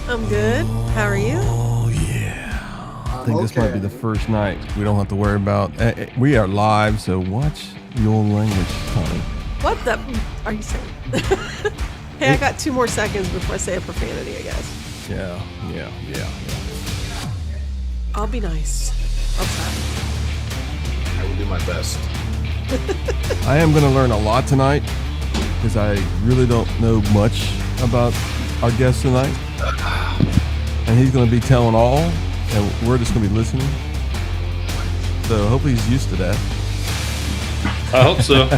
I'm good. How are you? Oh, yeah. I think this might be the first night we don't have to worry about. We are live, so watch your language, Connie. What the are you saying? Hey, I got 2 more seconds before I say a profanity, I guess. Yeah. I'll be nice. I'll try. I will do my best. I am going to learn a lot tonight because I really don't know much about our guest tonight. And he's going to be telling all, and we're just going to be listening. So hopefully he's used to that. I hope so.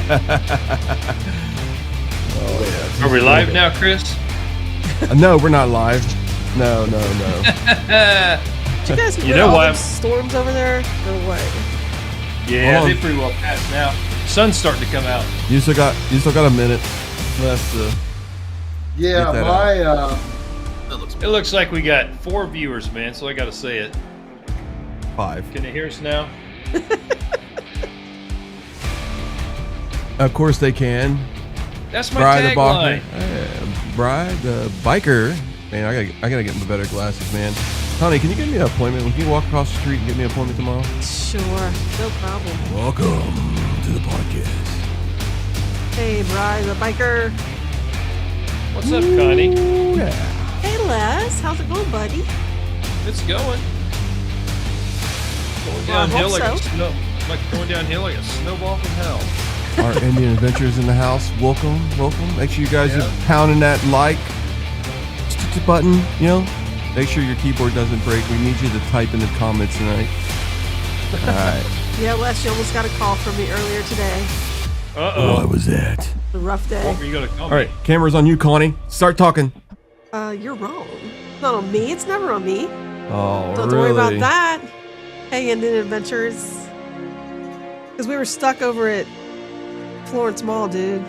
Oh, yeah. Are we live now, Chris? No, we're not live. No. Did you guys get all those storms over there, or what? Yeah, they pretty well passed now. Sun's starting to come out. You still got a minute left. Yeah, It looks like we got 4 viewers, man. So I got to say it. 5. Can they hear us now? Of course they can. That's my tagline. Bri the biker. Man, I gotta get my better glasses, man. Connie, can you get me an appointment? Can you walk across the street and get me an appointment tomorrow? Sure, no problem. Welcome to the podcast. Hey, Bri, the biker. What's up, Connie? Yeah. Hey, Les, how's it going, buddy? It's going. Going downhill like a snowball from hell. Our Indian Adventures in the house. Welcome. Make sure you guys are pounding that like button, Make sure your keyboard doesn't break. We need you to type in the comments tonight. All right. Yeah, Les, you almost got a call from me earlier today. Uh-oh. What was that? A rough day. What were you going to call me? All right, camera's on you, Connie. Start talking. You're wrong. It's not on me. It's never on me. Oh, Don't worry about that. Hey, Indian Adventures. Because we were stuck over at Florence Mall, dude.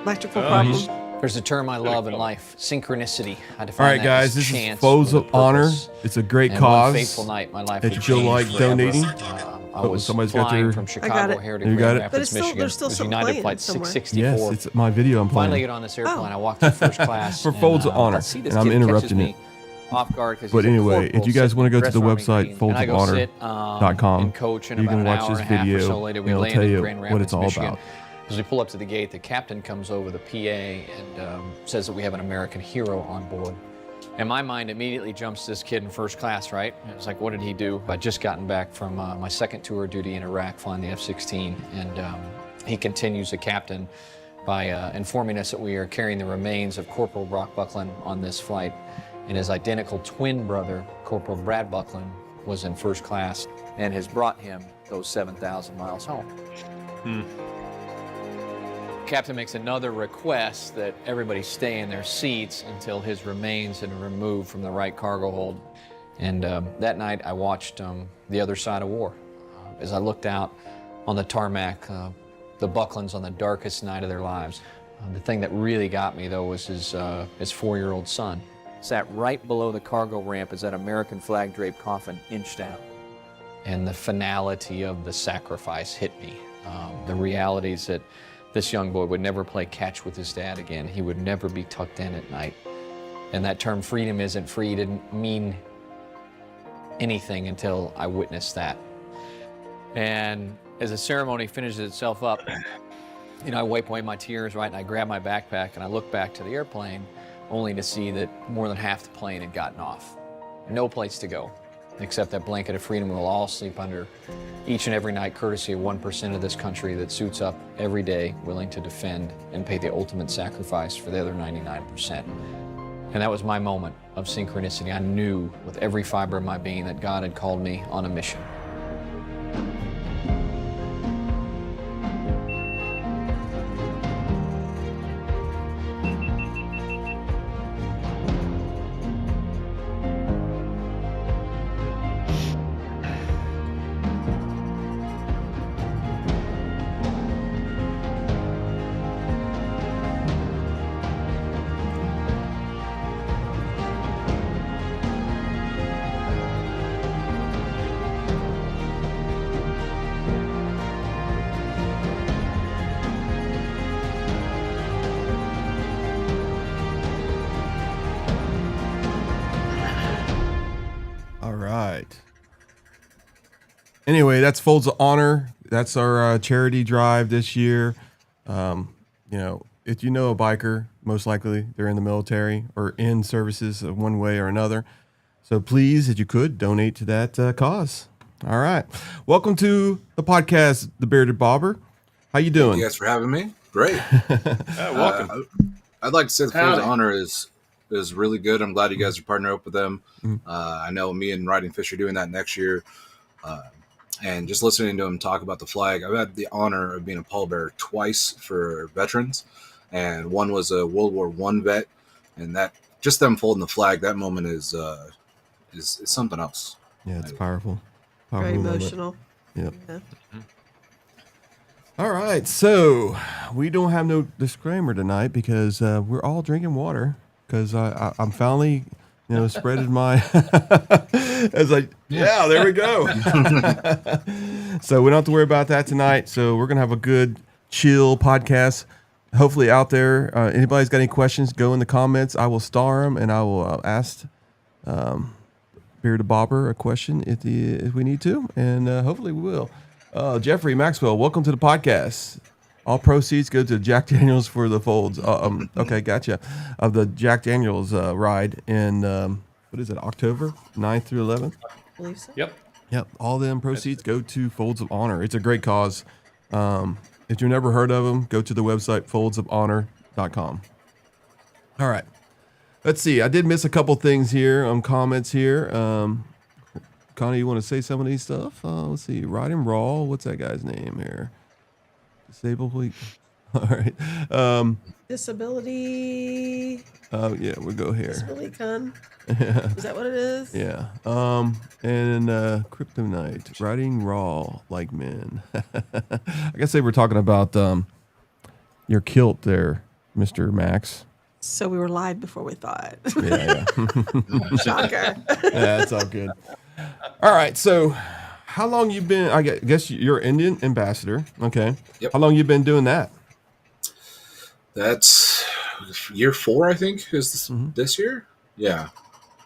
Electrical problems. There's a term I love in life, synchronicity. I define All right, guys, this is Foes of Honor. It's a great cause. One fateful night, my life that you feel like donating. I was somebody's flying got from Chicago here to Grand Rapids, Michigan. There's still some United Flight somewhere. 664. Yes, it's my video I'm playing. Finally get on this airplane. I walked to first class. For Folds of Honor, and I'm interrupting it. Off guard, but anyway, if you guys want to go to the website, foldsofhonor.com, you can watch this video, and it'll tell you what it's all about. As we pull up to the gate, the captain comes over the PA and says that we have an American hero on board. And my mind immediately jumps to this kid in first class, right? It's like, what did he do? I'd just gotten back from my second tour of duty in Iraq flying the F-16, and he continues, the captain, by informing us that we are carrying the remains of Corporal Brock Buckland on this flight, and his identical twin brother, Corporal Brad Buckland, was in first class and has brought him those 7,000 miles home. Captain makes another request that everybody stay in their seats until his remains had been removed from the right cargo hold. And that night I watched The Other Side of War. As I looked out on the tarmac, the Bucklands on the darkest night of their lives. The thing that really got me, though, was his 4-year-old son. Sat right below the cargo ramp as that American flag draped coffin inched out. And the finality of the sacrifice hit me. The realities that this young boy would never play catch with his dad again. He would never be tucked in at night. And that term freedom isn't free didn't mean anything until I witnessed that. And as the ceremony finishes itself up, I wipe away my tears, right? And I grab my backpack and I look back to the airplane, only to see that more than half the plane had gotten off. No place to go, except that blanket of freedom we'll all sleep under each and every night, courtesy of 1% of this country that suits up every day, willing to defend and pay the ultimate sacrifice for the other 99%. And that was my moment of synchronicity. I knew with every fiber of my being that God had called me on a mission. All right. Anyway, that's Folds of Honor. That's our charity drive this year. If you know a biker, most likely they're in the military or in services of one way or another. So please, if you could, donate to that cause. All right. Welcome to the podcast, The Bearded Bobber. How you doing? Thank you guys for having me. Great. Welcome. I'd like to say the Folds of Howdy. Honor is really good. I'm glad you guys are partnering up with them. I know me and Riding Fish are doing that next year. And just listening to them talk about the flag, I've had the honor of being a pallbearer twice for veterans. And one was a World War I vet. And that just them folding the flag, that moment is something else. Yeah, it's powerful. Very moment. emotional. Yep. Yeah. All right. So we don't have no disclaimer tonight because we're all drinking water because I'm finally, spreaded my, as there we go. So we don't have to worry about that tonight. So we're going to have a good chill podcast. Hopefully out there, anybody's got any questions, go in the comments. I will star them and I will ask Bearded Bobber a question if we need to. And hopefully we will. Jeffrey Maxwell, welcome to the podcast. All proceeds go to Jack Daniels for the Folds. Okay, gotcha. Of the Jack Daniels ride in, what is it, October 9th through 11th? I believe so. Yep. Yep, all them proceeds go to Folds of Honor. It's a great cause. If you've never heard of them, go to the website, foldsofhonor.com. All right. Let's see. I did miss a couple things here, comments here. Connie, you want to say some of these stuff? Let's see. Riding Raw. What's that guy's name here? Disabled Week. All right. Disability. Oh, yeah, we'll go here. Disability Con. Is that what it is? Yeah. And Kryptonite. Riding Raw like men. I guess they were talking about your kilt there, Mr. Max. So we were lied before we thought. Yeah. Shocker. Yeah, it's all good. All right, so how long you been? I guess you're Indian ambassador. Okay. Yep. How long you been doing that? That's year 4, I think, is this year. Yeah.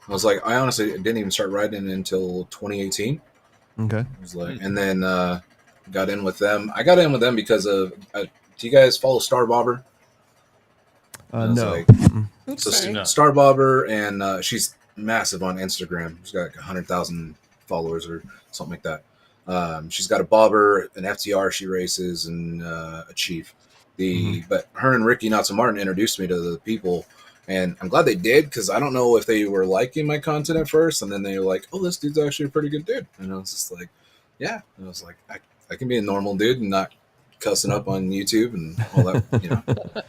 I honestly didn't even start riding until 2018. Okay. It was and then got in with them. I got in with them because of, do you guys follow Star Bobber? No. Oops, So sorry. No. Star Bobber, and she's massive on Instagram. She's got like 100,000 followers or something like that. She's got a bobber, an FTR she races, and a chief. But her and Ricky Not So Martin introduced me to the people, and I'm glad they did because I don't know if they were liking my content at first, and then they were like, "Oh, this dude's actually a pretty good dude," and I was just like, "Yeah," and I was like, "I can be a normal dude and not cussing up on YouTube and all that."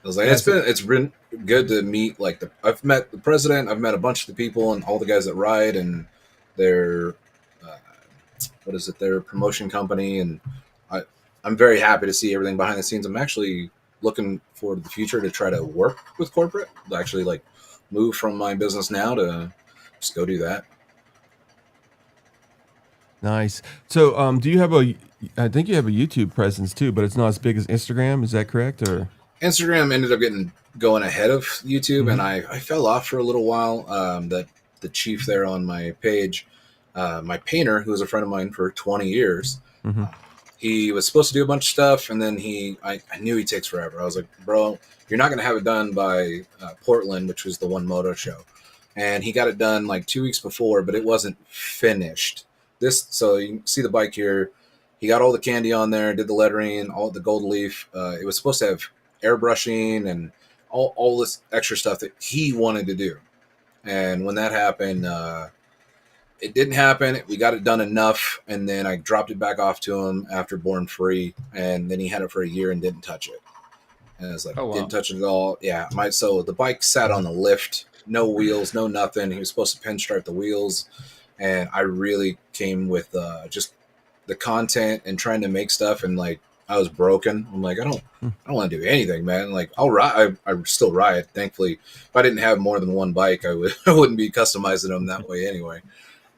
I was like, it's been good to meet. I've met the president, I've met a bunch of the people, and all the guys that ride, and their their promotion company, and I'm very happy to see everything behind the scenes. I'm actually looking forward to the future to try to work with corporate, to actually move from my business now to just go do that. Nice. So, do you have I think you have a YouTube presence too, but it's not as big as Instagram. Is that correct? Or Instagram ended up going ahead of YouTube, and I fell off for a little while. That the chief there on my page, my painter, who was a friend of mine for 20 years, he was supposed to do a bunch of stuff, and then I knew he takes forever. I was like, bro, you're not going to have it done by Portland, which was the One Moto show. And he got it done 2 weeks before, but it wasn't finished. So you can see the bike here. He got all the candy on there, did the lettering, all the gold leaf. It was supposed to have airbrushing and all this extra stuff that he wanted to do. And when that happened, it didn't happen. We got it done enough, and then I dropped it back off to him after Born Free, and then he had it for a year and didn't touch it. And I was like, didn't touch it at all. Yeah, so the bike sat on the lift, no wheels, no nothing. He was supposed to pinstripe the wheels, and I really came with just the content and trying to make stuff, and I was broken. I'm like, I don't want to do anything, man. I'll ride. I still ride. Thankfully, if I didn't have more than one bike, I wouldn't be customizing them that way anyway.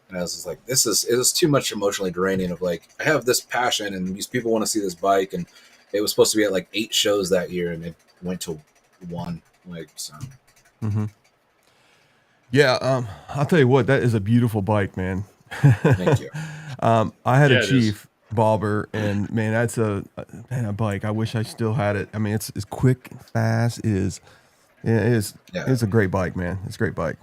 And I was just like, it was too much emotionally draining of I have this passion and these people want to see this bike. And it was supposed to be at 8 shows that year, and it went to 1. So. Yeah, I'll tell you what, that is a beautiful bike, man. Thank you. I had Yeah, a it is. Chief Bobber, and man, that's a bike. I wish I still had it. I mean, it's quick, fast. Yeah, It's a great bike, man. It's a great bike.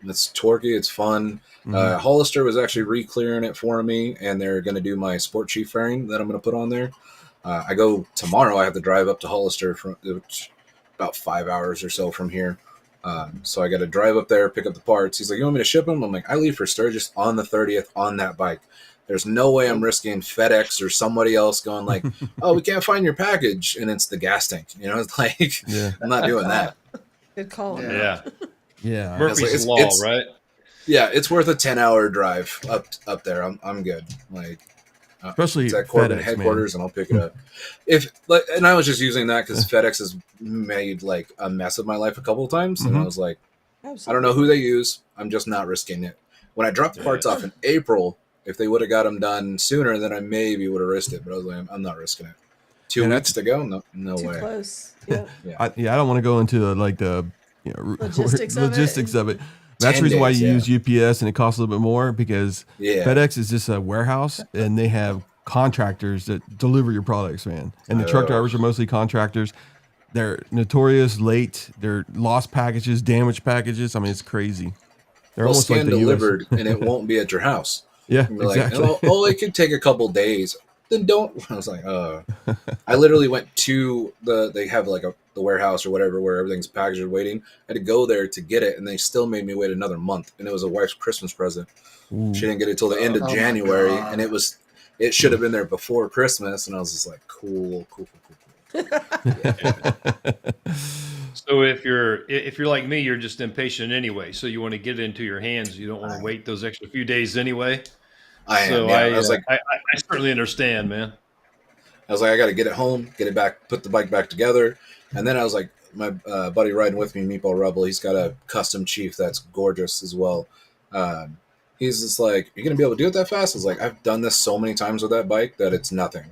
it's torquey. It's fun. Mhm. Hollister was actually re-clearing it for me, and they're going to do my Sport Chief fairing that I'm going to put on there. I go tomorrow. I have to drive up to Hollister from about 5 hours or so from here. So I got to drive up there, pick up the parts. He's like, "You want me to ship them?" I'm like, "I leave for Sturgis on the 30th on that bike. There's no way I'm risking FedEx or somebody else going like, oh, we can't find your package, and it's the gas tank. It's like, Yeah. I'm not doing that. Good call. Yeah. Yeah. Murphy's It's- Law, it's- right? Yeah, it's worth a 10-hour drive up there. I'm good. Like, Especially it's at Corbin FedEx, headquarters, and I'll pick it up. And I was just using that because FedEx has made like a mess of my life a couple of times, and I was like, I don't know who they use. I'm just not risking it. When I dropped the parts off in April, if they would have got them done sooner, then I maybe would have risked it. But I was like, I'm not risking it. 2 Yeah, weeks to go? No Too way. close. Yeah. I don't want to go into the Logistics of it. That's the 10 reason why days, you yeah. use UPS and it costs a little bit more because Yeah. FedEx is just a warehouse and they have contractors that deliver your products, man. And the truck Oh. drivers are mostly contractors. They're notorious late. They're lost packages, damaged packages. I mean, it's crazy. They're They'll almost scan like the US. delivered, and it won't be at your house. Yeah, And you're like, exactly. it could take a couple days. Then don't. I was like, I literally went to they have like the warehouse or whatever where everything's packaged and waiting. I had to go there to get it, and they still made me wait another month. And it was a wife's Christmas present. Ooh. She didn't get it till the end of Oh my January, God. and it should have been there before Christmas. And I was just like, cool. So if you're like me, you're just impatient anyway. So you want to get it into your hands. You don't want to wait those extra few days anyway. I am. So Yeah. I I was like, I certainly understand, man. I got to get it home, get it back, put the bike back together. And then I was like, my buddy riding with me, Meatball Rebel, he's got a custom Chief that's gorgeous as well. He's just like, you're going to be able to do it that fast? I was like, I've done this so many times with that bike that it's nothing.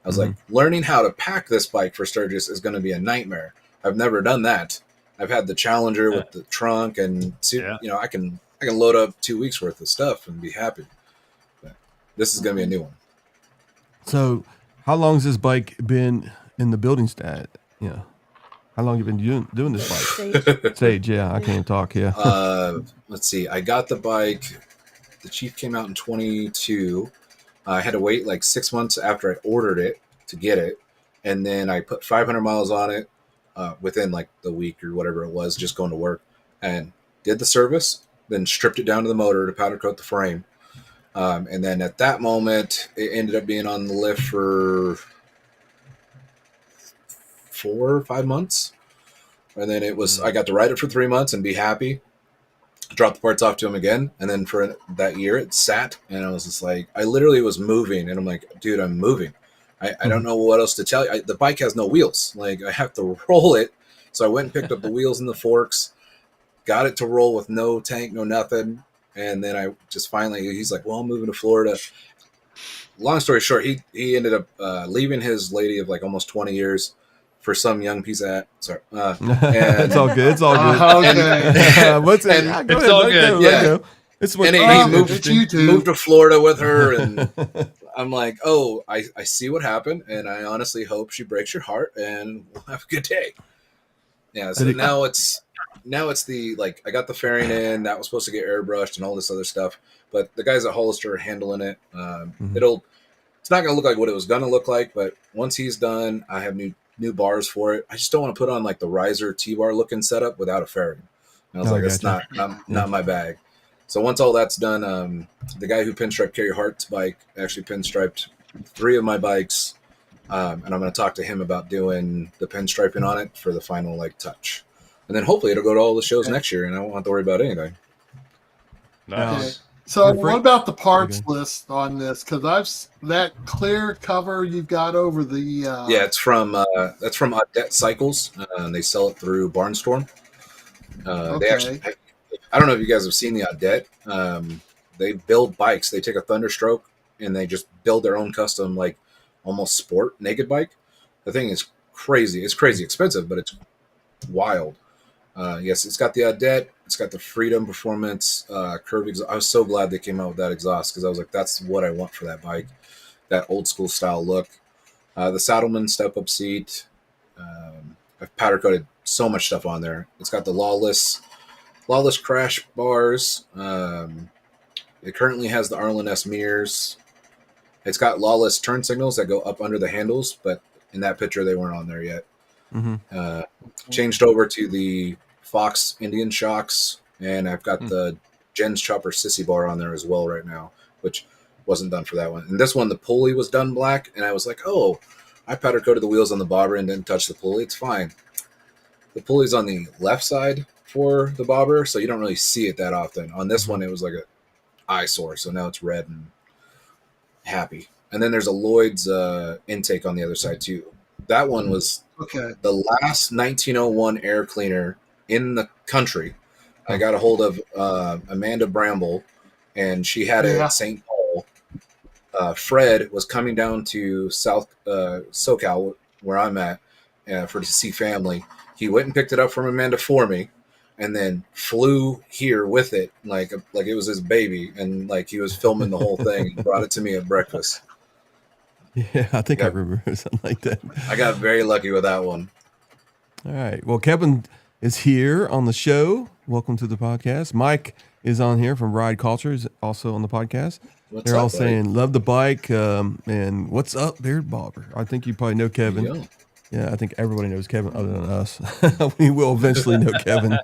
I was like, learning how to pack this bike for Sturgis is going to be a nightmare. I've never done that. I've had the Challenger with the trunk and, I can load up 2 weeks worth of stuff and be happy. But this is going to be a new one. So, how long has this bike been in the building stat? Yeah. How long have you been doing this bike? Sage, yeah. I can't even talk, yeah. Let's see. I got the bike. The Chief came out in 22. I had to wait like 6 months after I ordered it to get it. And then I put 500 miles on it within like the week or whatever it was, just going to work. And did the service, then stripped it down to the motor to powder coat the frame. And then at that moment, it ended up being on the lift for 4 or 5 months. And then I got to ride it for 3 months and be happy. Dropped the parts off to him again. And then for that year, it sat. And I was just like, I literally was moving. And I'm like, dude, I'm moving. I don't know what else to tell you. The bike has no wheels. Like, I have to roll it. So I went and picked up the wheels and the forks, got it to roll with no tank, no nothing. And then I just finally, he's like, well, I'm moving to Florida. Long story short, he ended up leaving his lady of like almost 20 years for some young piece of sorry. It's all good. It's all good. Okay. What's it? And- Go It's ahead, all let good. go, let Yeah. go. It's what And he it's moved to Florida with her, and I'm like, oh, I see what happened, and I honestly hope she breaks your heart, and we'll have a good day. Yeah, so now it's the, like, I got the fairing in, that was supposed to get airbrushed and all this other stuff, but the guys at Hollister are handling it. It's not going to look like what it was going to look like, but once he's done, I have new bars for it. I just don't want to put on like the riser T-bar looking setup without a fairing. And I was like, that's not my bag. So once all that's done, the guy who pinstriped Carrie Hart's bike actually pinstriped 3 of my bikes, and I'm going to talk to him about doing the pinstriping on it for the final like touch, and then hopefully it'll go to all the shows next year, and I won't have to worry about anything. Nice. So what about the parts list on this? Because that clear cover you've got over the Yeah, it's from that's from Audette Cycles, and they sell it through Barnstorm. They actually, I don't know if you guys have seen the Audette. They build bikes. They take a Thunderstroke and they just build their own custom, like almost sport naked bike. The thing is crazy. It's crazy expensive, but it's wild. Yes, it's got the Audette. It's got the Freedom Performance curve exhaust. I was so glad they came out with that exhaust because I was like, that's what I want for that bike, that old school style look. The Saddleman step-up seat. I've powder coated so much stuff on there. It's got the Lawless crash bars. It currently has the Arlen S mirrors. It's got Lawless turn signals that go up under the handles, but in that picture they weren't on there yet. Changed over to the Fox Indian shocks, and I've got the Jen's Chopper Sissy bar on there as well right now, which wasn't done for that one. And this one, the pulley was done black, and I was like, oh, I powder coated the wheels on the bobber and didn't touch the pulley. It's fine. The pulley's on the left side for the bobber, so you don't really see it that often. On this one, it was like an eyesore, so now it's red and happy. And then there's a Lloyd's intake on the other side too. That one was the last 1901 air cleaner in the country. I got a hold of Amanda Bramble, and she had it at St. Paul. Fred was coming down to South SoCal, where I'm at, to see family. He went and picked it up from Amanda for me, and then flew here with it like it was his baby, and like he was filming the whole thing and brought it to me at breakfast. Yeah, I think I remember something like that. I got very lucky with that one. All right. Well, Kevin is here on the show. Welcome to the podcast. Mike is on here from Ride Culture, is also on the podcast. They're all saying, love the bike, and what's up, Beard Bobber? I think you probably know Kevin. Yeah, I think everybody knows Kevin other than us. We will eventually know Kevin.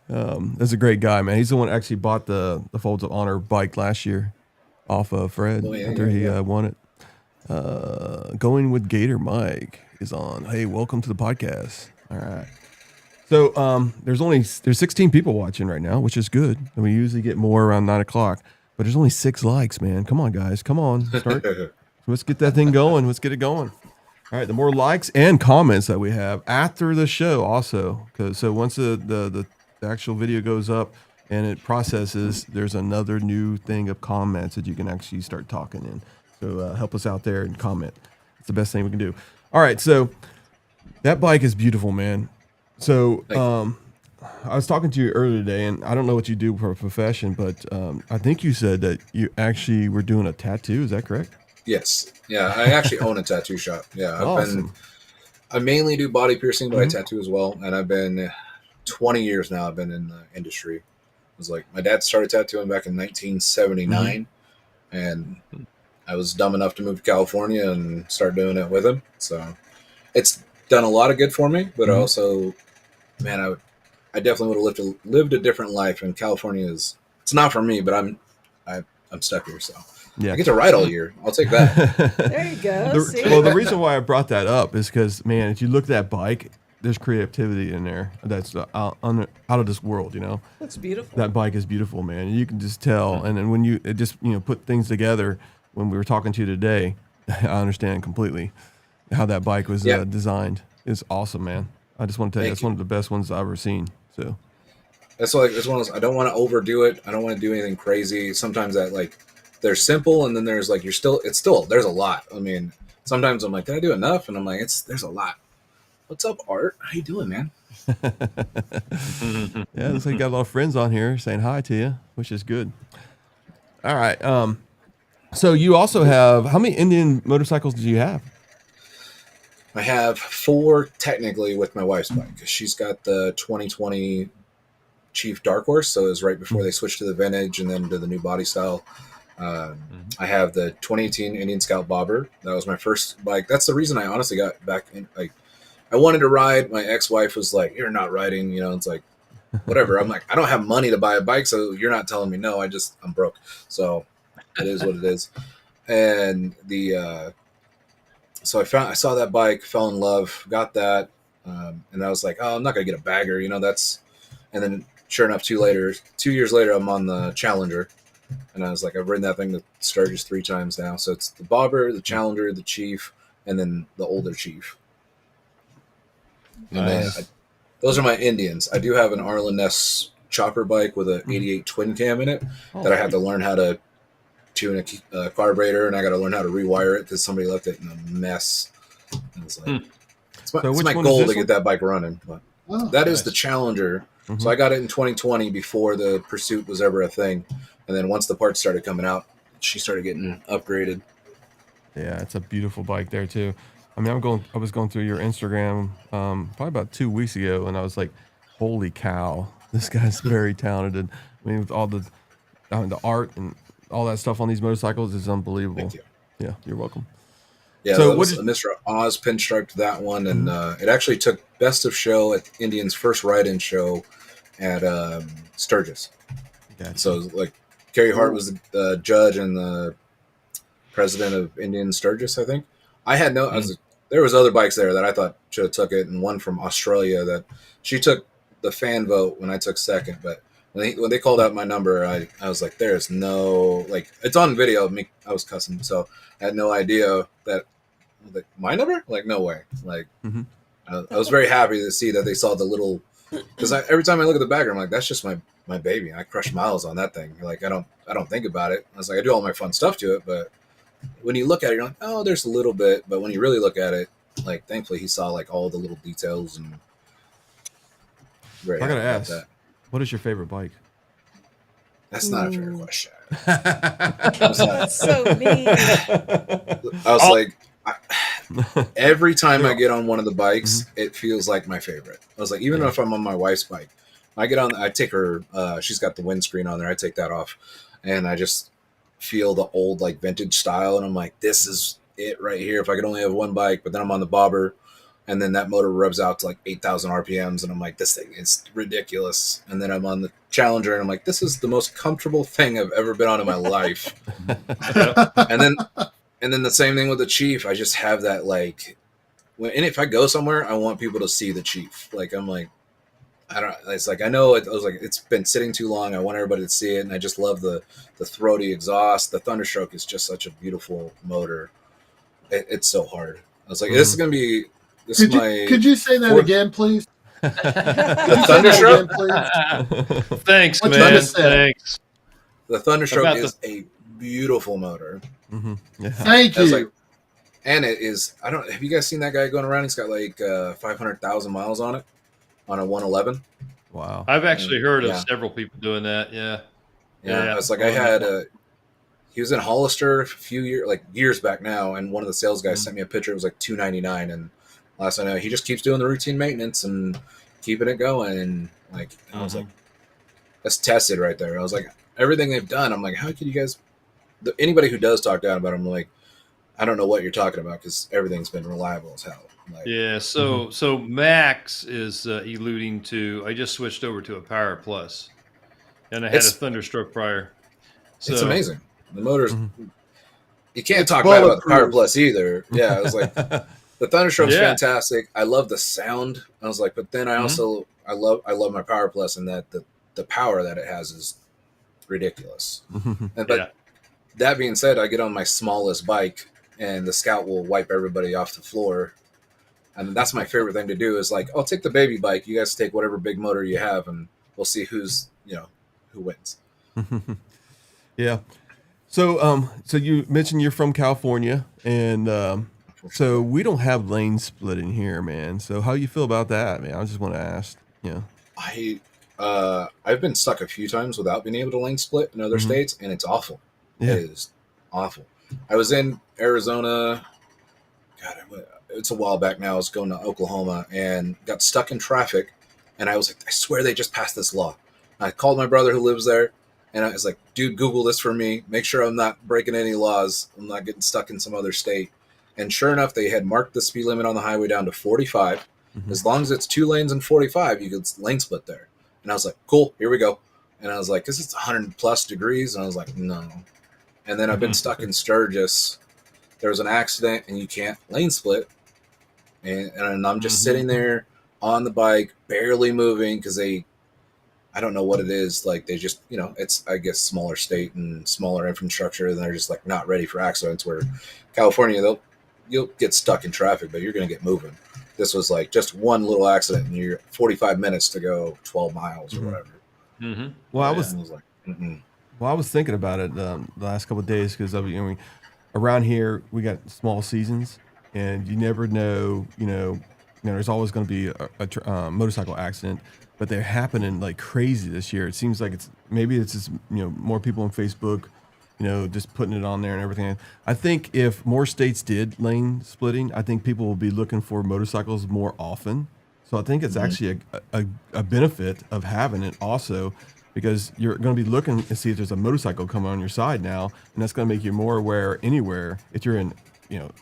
That's a great guy, man. He's the one who actually bought the Folds of Honor bike last year off of Fred after he won it. Going with Gator Mike is on. Hey, welcome to the podcast. All right. So there's 16 people watching right now, which is good. And we usually get more around 9 o'clock, but there's only 6 likes, man. Come on, guys. Come on. Start. Let's get that thing going. Let's get it going. All right. The more likes and comments that we have after the show also, so once the actual video goes up and it processes, there's another new thing of comments that you can actually start talking in. So help us out there and comment. It's the best thing we can do. All right. So that bike is beautiful, man. So I was talking to you earlier today, and I don't know what you do for a profession, but I think you said that you actually were doing a tattoo. Is that correct? Yes. Yeah, I actually own a tattoo shop. Yeah, I mainly do body piercing, but I tattoo as well. And I've been 20 years now. I've been in the industry. It was like my dad started tattooing back in 1979, and I was dumb enough to move to California and start doing it with him. So it's done a lot of good for me, but also, man, I definitely would have lived a different life. And California it's not for me, but I'm stuck here, so I get to ride all year. I'll take that. There you go. Well, the reason why I brought that up is because, man, if you look at that bike, there's creativity in there that's out of this world. You know, That's beautiful. that bike is beautiful, man. You can just tell. And then when you put things together, when we were talking to you today, I understand completely how that bike was designed. It's awesome, man. I just want to tell you, it's one of the best ones I've ever seen. So it's one of those. I don't want to overdo it. I don't want to do anything crazy. Sometimes they're simple, and then there's like there's a lot. I mean, sometimes I'm like, did I do enough? And I'm like, there's a lot. What's up, Art? How you doing, man? Yeah, looks like you got a lot of friends on here saying hi to you, which is good. All right. So you also have, how many Indian motorcycles do you have? I have 4 technically with my wife's bike. She's got the 2020 Chief Dark Horse, so it was right before they switched to the vintage and then to the new body style. I have the 2018 Indian Scout Bobber. That was my first bike. That's the reason I honestly got back in. Like, I wanted to ride. My ex-wife was like, "You're not riding," you know. It's like, whatever. I'm like, I don't have money to buy a bike, so you're not telling me no. I'm broke. So it is what it is. And so I saw that bike, fell in love, got that, and I was like, oh, I'm not gonna get a bagger, you know. And then sure enough, 2 years later, I'm on the Challenger, and I was like, I've ridden that thing to Sturgis 3 times now. So it's the Bobber, the Challenger, the Chief, and then the older Chief. And then those are my Indians. I do have an Arlen S chopper bike with an 88 twin cam in it that I had to learn how to tune a carburetor, and I got to learn how to rewire it because somebody left it in a mess. And it's like, it's my goal to get that bike running. But that is the Challenger. So I got it in 2020 before the Pursuit was ever a thing, and then once the parts started coming out, she started getting upgraded. Yeah, it's a beautiful bike there too. I mean, I was going through your Instagram probably about 2 weeks ago, and I was like, "Holy cow, this guy's very talented." I mean, with all the art and all that stuff on these motorcycles is unbelievable. Thank you. Yeah, you're welcome. Yeah, So that what was did? Mr. Oz pinstriped that one, and it actually took Best of Show at Indian's first ride-in show at Sturgis. Gotcha. So like Kerry Hart was the judge and the president of Indian Sturgis, I think. I had no. There was other bikes there that I thought should have took it, and one from Australia that she took the fan vote when I took second. But when they called out my number, I was like, "There's no like." It's on video of me. I was cussing, so I had no idea that like my number. Like no way. Like I was very happy to see that they saw the little. Because every time I look at the back, I'm like, "That's just my baby. I crush miles on that thing." Like I don't think about it. I was like, I do all my fun stuff to it, but when you look at it, you're like, oh, there's a little bit. But when you really look at it, like, thankfully, he saw like all the little details and. Very I gotta happy about ask, that. what is your favorite bike? That's not a fair question. That's so mean. I was like, every time I get on one of the bikes, it feels like my favorite. I was like, even if I'm on my wife's bike, I get on, I take her, she's got the windscreen on there. I take that off and I just feel the old like vintage style. And I'm like, this is it right here. If I could only have one bike, but then I'm on the bobber and then that motor revs out to like 8,000 RPMs. And I'm like, this thing is ridiculous. And then I'm on the Challenger and I'm like, this is the most comfortable thing I've ever been on in my life. And then the same thing with the Chief. I just have that like, and if I go somewhere, I want people to see the Chief. Like I'm like, I don't. It's like I know. I was like, it's been sitting too long. I want everybody to see it, and I just love the throaty exhaust. The Thunderstroke is just such a beautiful motor. It's so hard. I was like, this is gonna be. Could you say that again, please? The Thunderstroke. Please. Thanks, What you man. just said. Thanks. The Thunderstroke is a beautiful motor. Yeah. Thank I was you. like, and it is. I don't. Have you guys seen that guy going around? He's got like 500,000 miles on it, on a 111. Wow. I've actually heard of Yeah. several people doing that. Yeah. Yeah, it's like I had he was in Hollister a few years back now, and one of the sales guys sent me a picture. It was like $299, and last I know, he just keeps doing the routine maintenance and keeping it going. And like I was like, that's tested right there. I was like, everything they've done. I'm like, how could you guys? Anybody who does talk down about them, I'm like, I don't know what you're talking about because everything's been reliable as hell. Like, Yeah. So Max is alluding to. I just switched over to a Power Plus, and I had a Thunderstroke prior. So, it's amazing. The motors. You can't talk bad about the Power Plus either. Yeah, I was like, the Thunderstroke's fantastic. I love the sound. I was like, but then I also I love my Power Plus, and that the power that it has is ridiculous. But that being said, I get on my smallest bike, and the Scout will wipe everybody off the floor. And that's my favorite thing to do is like, I'll take the baby bike. You guys take whatever big motor you have, and we'll see who wins. Yeah. So, so you mentioned you're from California, and so we don't have lane split in here, man. So how you feel about that, man? I just want to ask. Yeah. I've been stuck a few times without being able to lane split in other states, and it's awful. Yeah. It is awful. I was in Arizona. God, it's a while back now. I was going to Oklahoma and got stuck in traffic, and I was like, I swear they just passed this law. I called my brother who lives there, and I was like, dude, Google this for me. Make sure I'm not breaking any laws. I'm not getting stuck in some other state. And sure enough, they had marked the speed limit on the highway down to 45. As long as it's 2 lanes and 45, you could lane split there. And I was like, cool, here we go. And I was like, because it's 100 plus degrees. And I was like, no. And then I've been stuck in Sturgis. There was an accident, and you can't lane split. And I'm just sitting there on the bike, barely moving because I don't know what it is. Like they just, it's, I guess, smaller state and smaller infrastructure. And they're just like not ready for accidents where California, you'll get stuck in traffic, but you're going to get moving. This was like just one little accident and you're 45 minutes to go 12 miles or whatever. Well, I was like, well, I was thinking about it the last couple of days because around here we got small seasons, and you never know. There's always going to be a motorcycle accident. but they're happening like crazy this year. It seems like it's just, more people on Facebook, just putting it on there and everything. I think if more states did lane splitting, I think people will be looking for motorcycles more often. So I think it's actually a benefit of having it also, because you're going to be looking to see if there's a motorcycle coming on your side now, and that's going to make you more aware anywhere if you're in,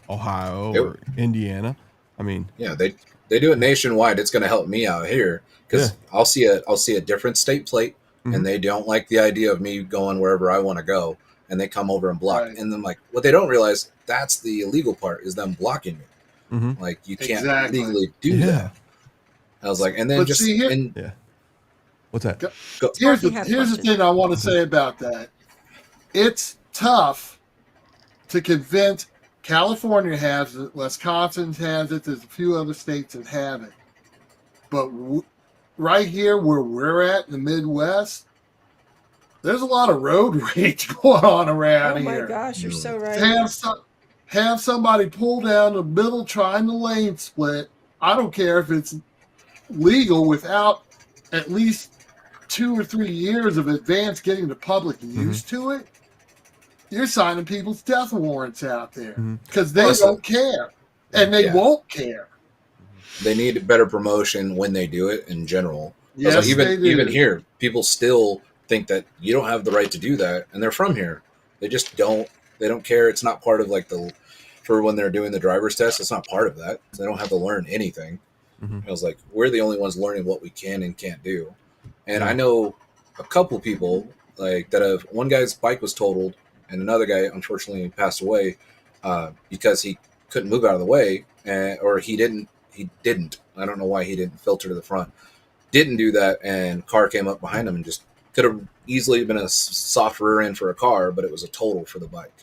Ohio or Indiana. I mean, yeah, they do it nationwide. It's going to help me out here because I'll see a different state plate, and they don't like the idea of me going wherever I want to go, and they come over and block. Right. And then, like, what they don't realize, that's the illegal part, is them blocking me. Like, you can't legally do that. I was like, and then what's that? Here's the thing I want to say about that. It's tough to convince. California has it, Wisconsin has it, there's a few other states that have it. But right here where we're at in the Midwest, there's a lot of road rage going on around here. Oh my gosh, you're so right. Have somebody pull down the middle trying to lane split. I don't care if it's legal without at least 2 or 3 years of advance getting the public used to it. You're signing people's death warrants out there because they don't care, and they won't care. They need better promotion when they do it in general. Yes, even here, people still think that you don't have the right to do that, and they're from here. They just don't. They don't care. It's not part of for when they're doing the driver's test. It's not part of that. They don't have to learn anything. I was like, we're the only ones learning what we can and can't do. And I know a couple people that one guy's bike was totaled. And another guy, unfortunately, passed away because he couldn't move out of the way, or he didn't. I don't know why he didn't filter to the front. Didn't do that, and car came up behind him and just could have easily been a soft rear end for a car, but it was a total for the bike.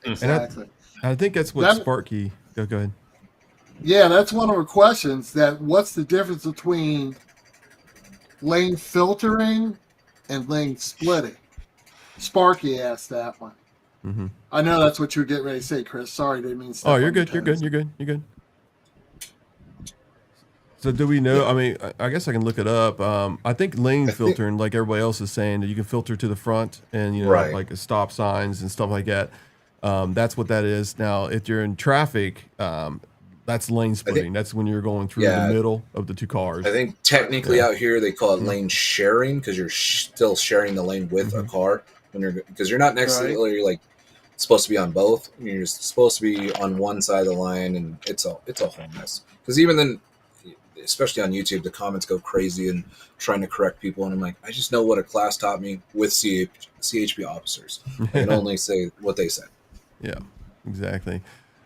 Exactly. And I think that's what Sparky. Go ahead. Yeah, that's one of the questions. What's the difference between lane filtering and lane splitting? Sparky asked that one. I know that's what you're getting ready to say, Chris. Sorry, didn't mean to. Oh, you're good. You're good. So do we know? I mean, I guess I can look it up. I think lane filtering, like everybody else is saying, that you can filter to the front and like stop signs and stuff like that. That's what that is. Now, if you're in traffic, that's lane splitting. That's when you're going through the middle of the two cars. I think technically out here they call it lane sharing because you're still sharing the lane with a car because you're not necessarily supposed to be on both. You're just supposed to be on one side of the line, and it's a whole mess. Because even then, especially on YouTube, the comments go crazy and trying to correct people, and I'm like, I just know what a class taught me with CHP officers. I can only say what they said. Yeah, exactly.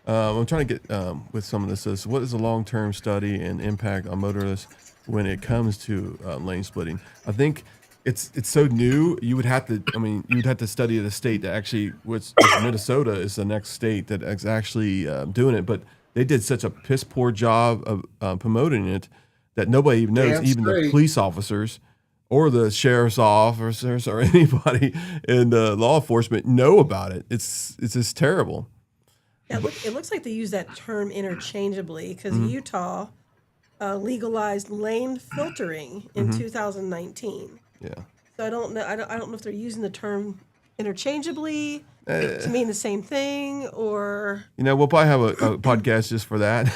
I'm trying to get with some of this. What is a long-term study and impact on motorists when it comes to lane splitting? I think it's so new. You would have to study the state that actually, which Minnesota is the next state that is actually doing it. But they did such a piss poor job of promoting it that nobody even knows. Even the police officers or the sheriff's officers or anybody in law enforcement know about it. It's just terrible. Yeah, it looks like they use that term interchangeably because Utah legalized lane filtering in 2019. Yeah. So I don't know. I don't know if they're using the term interchangeably to mean the same thing, or we'll probably have a podcast just for that.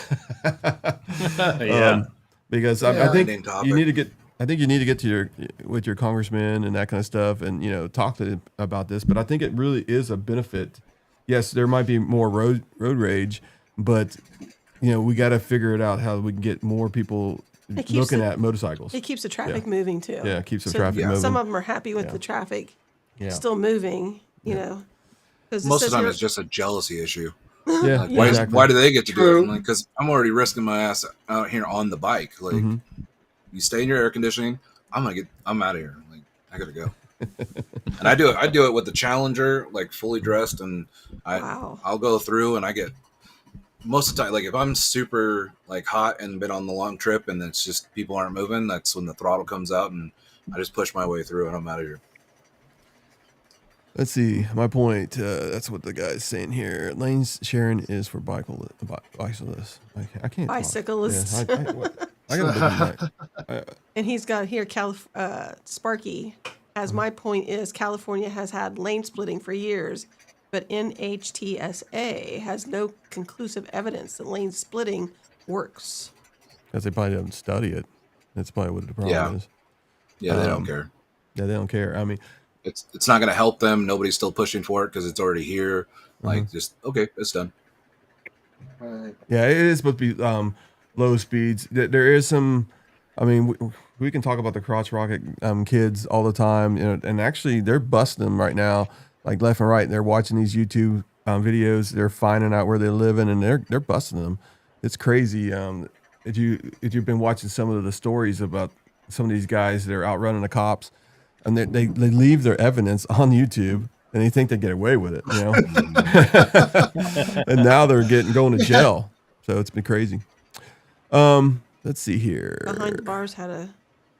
Because I think you need to get. I think you need to get to with your congressman and that kind of stuff, and talk to them about this. But I think it really is a benefit. Yes, there might be more road rage, but we got to figure it out how we can get more people looking at motorcycles. It keeps the traffic moving too. Yeah, it keeps the traffic moving. Some of them are happy with the traffic still moving. Most of the time, it's just a jealousy issue. Yeah, why do they get to do it? Because I'm already risking my ass out here on the bike. You stay in your air conditioning. I'm out of here. I gotta go. And I do it with the Challenger, fully dressed, and I'll go through, and I get most of the time. If I'm super hot and been on the long trip, and it's just people aren't moving, that's when the throttle comes out, and I just push my way through, and I'm out of here. Let's see. My point. That's what the guy's saying here. Lanes sharing is for bicyclists. I can't. Bicyclists. Yeah, I gotta look at my. And he's got here, Sparky, as my point is, California has had lane splitting for years, but NHTSA has no conclusive evidence that lane splitting works. Because they probably don't study it. That's probably what the problem is. Yeah, they don't care. Yeah, they don't care. I mean, It's not going to help them. Nobody's still pushing for it because it's already here. Like, just okay, it's done. Right. yeah, it is supposed to be low speeds. There is some. I mean, we can talk about the crotch rocket kids all the time, you know, and actually they're busting them right now, like left and right. They're watching these YouTube videos. They're finding out where they're living, and they're busting them. It's crazy. If you've been watching some of the stories about some of these guys that are outrunning the cops, and they leave their evidence on YouTube, and they think they get away with it, you know. And now they're going to jail. So it's been crazy. Let's see here. Behind the Bars had a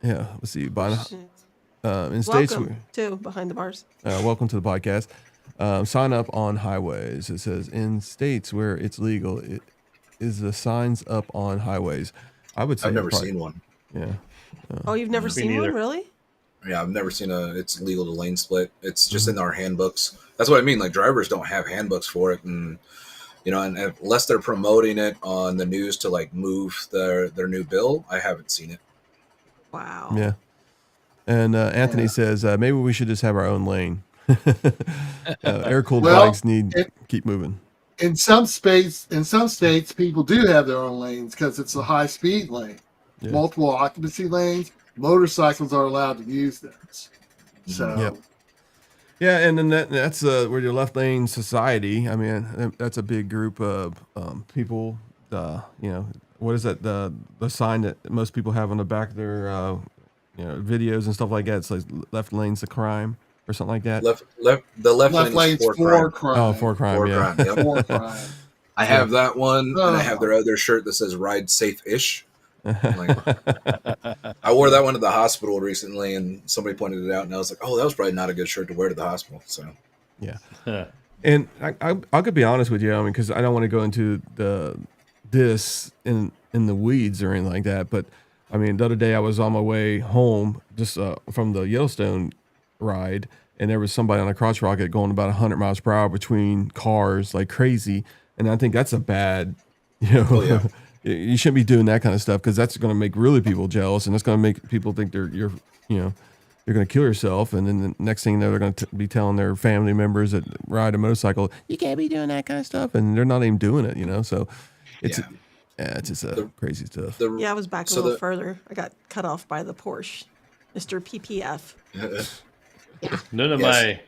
Yeah, let's see. In states, welcome to Behind the Bars. welcome to the podcast. Sign up on highways. It says in states where it's legal, is the signs up on highways. I would say I've never probably- seen one. Yeah. Oh, you've never Me seen one, neither. really? Yeah, I've never seen it's legal to lane split. It's just in our handbooks. That's what I mean. Like drivers don't have handbooks for it, and you know, and unless they're promoting it on the news to like move their new bill, I haven't seen it. Wow. Yeah. And Anthony says maybe we should just have our own lane. Air cooled Well, bikes keep moving. In some states, people do have their own lanes because it's a high speed lane. Yeah. Multiple occupancy lanes. Motorcycles are allowed to use those. So Yep. Yeah, and then that's where your left lane society. I mean, that's a big group of people. You know, what is that? The sign that most people have on the back of their videos and stuff like that. It's like left lane's a crime or something like that. The left left lane's lane's for crime. crime. Oh, for crime. For Yeah. crime, yep. For crime. I have that one, and I have Oh. their other shirt that says "Ride Safe-ish." Like, I wore that one to the hospital recently, and somebody pointed it out, and I was like, "Oh, that was probably not a good shirt to wear to the hospital." So, Yeah. And I could be honest with you, I mean, because I don't want to go into this in the weeds or anything like that. But I mean, the other day I was on my way home just from the Yellowstone ride, and there was somebody on a crotch rocket going about 100 miles per hour between cars like crazy. And I think that's a bad, Oh, yeah. You shouldn't be doing that kind of stuff because that's going to make really people jealous, and that's going to make people think you're going to kill yourself. And then the next thing you know, they're going to be telling their family members that ride a motorcycle, you can't be doing that kind of stuff, and they're not even doing it. So it's it's just crazy stuff. Yeah, I was back a little further. I got cut off by the Porsche, Mr. PPF. None of Yes.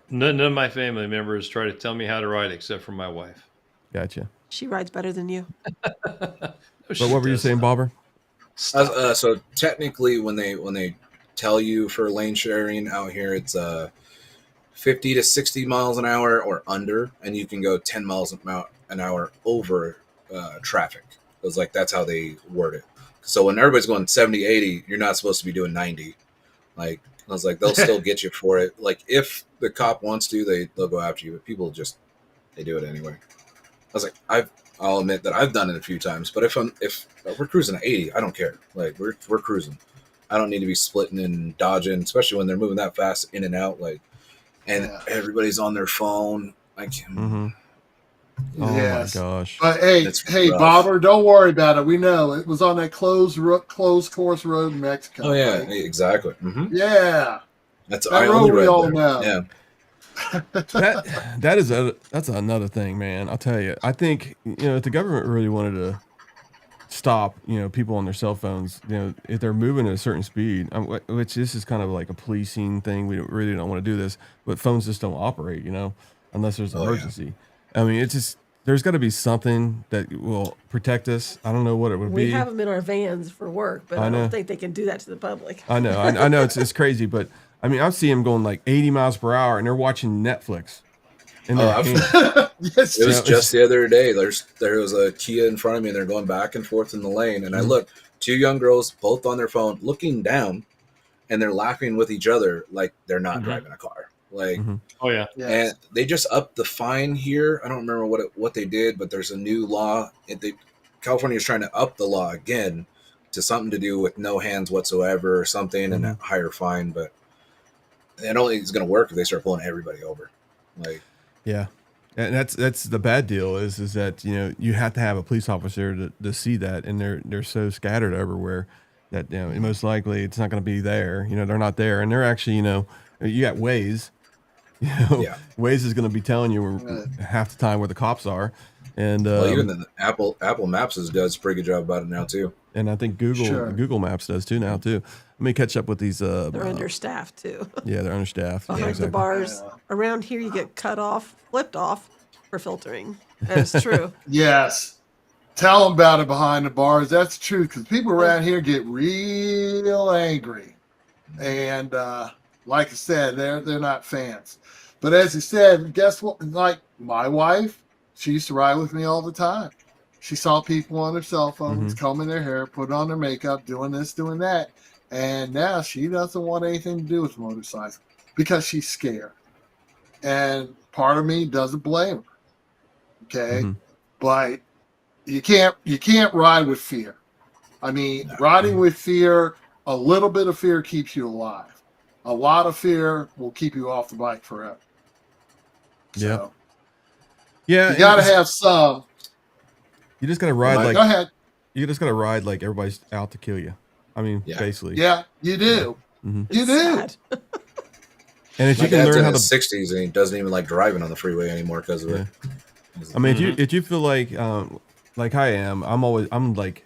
none of my family members try to tell me how to ride except for my wife. Gotcha. She rides better than you. But what were you saying, Bobber? so technically, when they tell you for lane sharing out here, it's 50 to 60 miles an hour or under, and you can go 10 miles an hour over traffic. It was like that's how they word it. So when everybody's going 70, 80, you're not supposed to be doing 90. Like I was like, they'll still get you for it. Like if the cop wants to, they'll go after you, but people they do it anyway. I was like, I'll admit that I've done it a few times, but if we're cruising at 80, I don't care. Like we're cruising. I don't need to be splitting and dodging, especially when they're moving that fast in and out. Like, and everybody's on their phone. Like, Mm-hmm. Oh Yes. my gosh. But hey, That's rough. Bobber, don't worry about it. We know it was on that closed course road in Mexico. oh yeah, right? exactly. Mm-hmm. Yeah, That's that I road only we read all there. know. Yeah, That's another thing, man. I'll tell you. I think if the government really wanted to stop people on their cell phones, if they're moving at a certain speed, which this is kind of like a policing thing. We really don't want to do this, but phones just don't operate, unless there's an Oh, yeah. emergency. I mean, it's just there's got to be something that will protect us. I don't know what it would We be. have them in our vans for work, but I I know. don't think they can do that to the public. I know, I know it's crazy, but I mean, I see them going like 80 miles per hour, and they're watching Netflix. In their I've- hand. Yes, it was Yeah, just the other day. There was a Kia in front of me, and they're going back and forth in the lane. And I look, two young girls, both on their phone, looking down, and they're laughing with each other like they're not driving a car. Like, Mhm. Oh yeah. yes. and they just upped the fine here. I don't remember what they did, but there's a new law. California is trying to up the law again to something to do with no hands whatsoever or something, and a higher fine. But it only is going to work if they start pulling everybody over. Like, Yeah. And that's the bad deal is that, you have to have a police officer to see that. And they're so scattered everywhere that, most likely it's not going to be there. They're not there. And they're actually, you got Waze, yeah. Waze is going to be telling you half the time where the cops are. And, Well, even the Apple Maps does a pretty good job about it now too. And I think Google Maps does too now too. Let me catch up with these. They're understaffed too. Yeah, they're understaffed. Behind the bars. Around here, you get flipped off for filtering. That's true. Yes. Tell them about it behind the bars. That's true, because people around here get real angry. And like I said, they're not fans. But as you said, guess what? Like my wife, she used to ride with me all the time. She saw people on their cell phones, combing their hair, putting on their makeup, doing this, doing that. And now she doesn't want anything to do with motorcycles because she's scared. And part of me doesn't blame her. Okay. But you can't ride with fear. I mean, riding with fear, a little bit of fear keeps you alive. A lot of fear will keep you off the bike forever. So, yeah. You got to have some. You just got to ride Go ahead. You just got to ride like everybody's out to kill you. I mean, basically. Yeah, you do. You do. And if you can learn how to 60s, and he doesn't even like driving on the freeway anymore because of it. I mean, if you feel like I am, I'm like,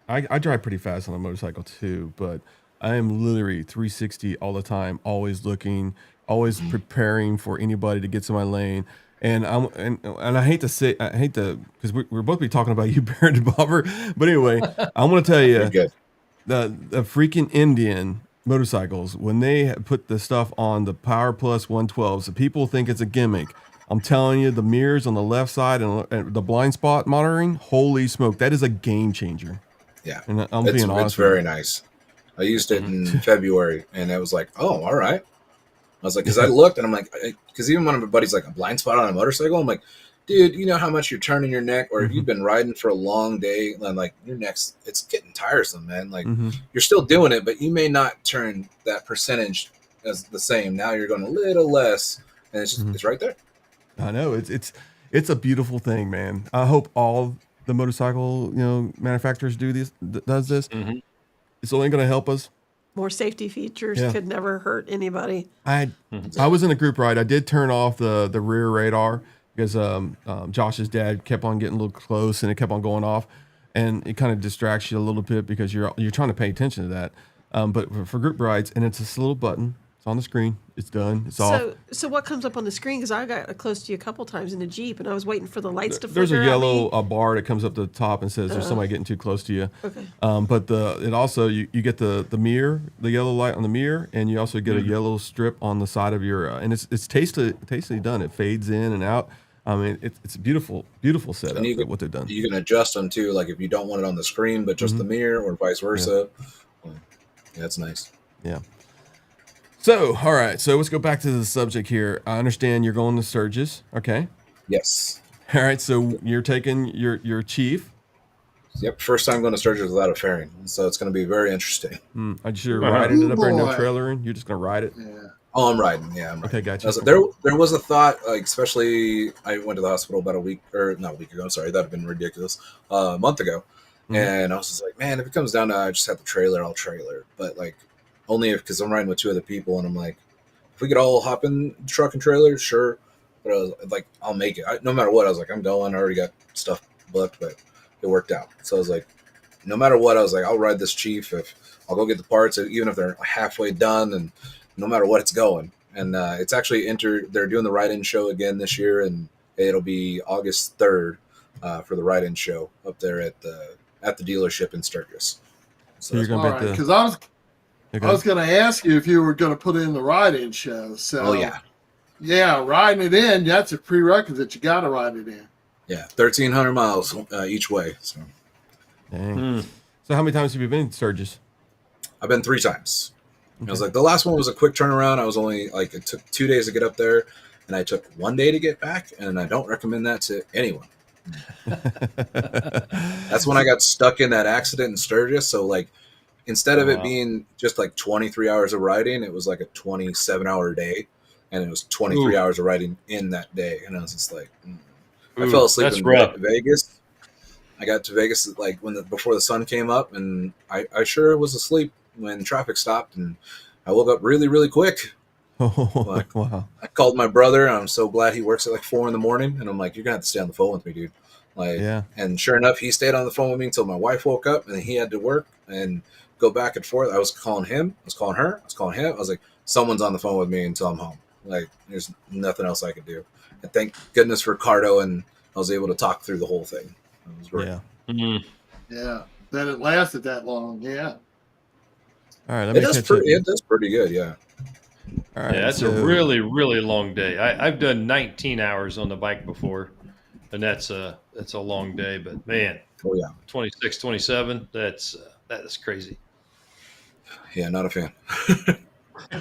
I drive pretty fast on a motorcycle too, but I am literally 360 all the time, always looking, always preparing for anybody to get to my lane. And I hate to because we're both be talking about you, Barrett and Bobber, but anyway, I want to tell you the freaking Indian motorcycles, when they put the stuff on the Power Plus 112s, the people think it's a gimmick. I'm telling you, the mirrors on the left side and the blind spot monitoring, holy smoke, that is a game changer. Yeah, and I'm being honest. It's very nice. I used it in February, and it was like, oh, all right. I was like, because I looked, and I'm like, because even one of my buddies like a blind spot on a motorcycle, I'm like, dude, you know how much you're turning your neck, or if you've been riding for a long day, and like your neck's, it's getting tiresome, man. Like you're still doing it, but you may not turn that percentage as the same. Now you're going a little less, and it's just it's right there. I know it's a beautiful thing, man. I hope all the motorcycle manufacturers does this. It's only going to help us. More safety features could never hurt anybody. I was in a group ride. I did turn off the rear radar because Josh's dad kept on getting a little close and it kept on going off, and it kind of distracts you a little bit because you're trying to pay attention to that. But for group rides, and it's this little button. It's on the screen. It's done. It's off. So what comes up on the screen? Because I got close to you a couple times in a Jeep, and I was waiting for the lights to flicker. There's a yellow bar that comes up to the top and says there's somebody getting too close to you. Okay. But it also you get the mirror, the yellow light on the mirror, and you also get a yellow strip on the side of your. And it's tastily done. It fades in and out. I mean, it's a beautiful setup. What they've done. You can adjust them too, like if you don't want it on the screen, but just the mirror, or vice versa. Yeah, that's nice. Yeah. So, all right. So let's go back to the subject here. I understand you're going to Sturgis. Okay. Yes. All right. So you're taking your chief. Yep. First time going to Sturgis without a fairing. So it's going to be very interesting. You're riding it up there, no trailering. You're just going to ride it. Yeah. Oh, I'm riding. Yeah, I'm riding. Okay, gotcha. There was a thought, like, especially I went to the hospital about not a week ago. Sorry, that'd have been ridiculous. A month ago. And I was just like, man, if it comes down to I just have the trailer, I'll trailer. But like, only because I'm riding with two other people, and I'm like, if we could all hop in the truck and trailer, sure. But I was like, I'll make it. No matter what, I was like, I'm going. I already got stuff booked, but it worked out. So I was like, no matter what, I was like, I'll ride this Chief. If I'll go get the parts, even if they're halfway done, and no matter what, it's going. And it's actually they're doing the ride-in show again this year, and it'll be August 3rd for the ride-in show up there at the dealership in Sturgis. So you're going to be because I was going to ask you if you were going to put in the ride-in show. So, yeah, riding it in, that's a prerequisite. You got to ride it in. Yeah, 1,300 miles each way. So. Dang. So how many times have you been in Sturgis? I've been 3 times. Okay. I was like, the last one was a quick turnaround. I was only like, it took 2 days to get up there, and I took 1 day to get back, and I don't recommend that to anyone. That's when I got stuck in that accident in Sturgis. So like, instead of it being just like 23 hours of riding, it was like a 27-hour day, and it was 23 hours of riding in that day. And I was just like, I fell asleep that's in rough. Vegas. I got to Vegas like before the sun came up, and I sure was asleep when traffic stopped, and I woke up really, really quick. Like, Wow. I called my brother, and I'm so glad he works at like 4 a.m, and I'm like, you're gonna have to stay on the phone with me, dude. Like, Yeah. and sure enough, he stayed on the phone with me until my wife woke up, and then he had to work and go back and forth. I was calling him, I was calling her, I was calling him. I was like, someone's on the phone with me until I'm home. Like, there's nothing else I could do. And thank goodness for Cardo, and I was able to talk through the whole thing. It was great. Yeah. Mhm. Yeah, that it lasted that long. Yeah. All right. Let me catch up. It does pretty good. Yeah. All right. Yeah, that's a really, really long day. I've done 19 hours on the bike before, and that's a long day. But man, Oh yeah. 26, 27, that is crazy. Yeah. Not a fan.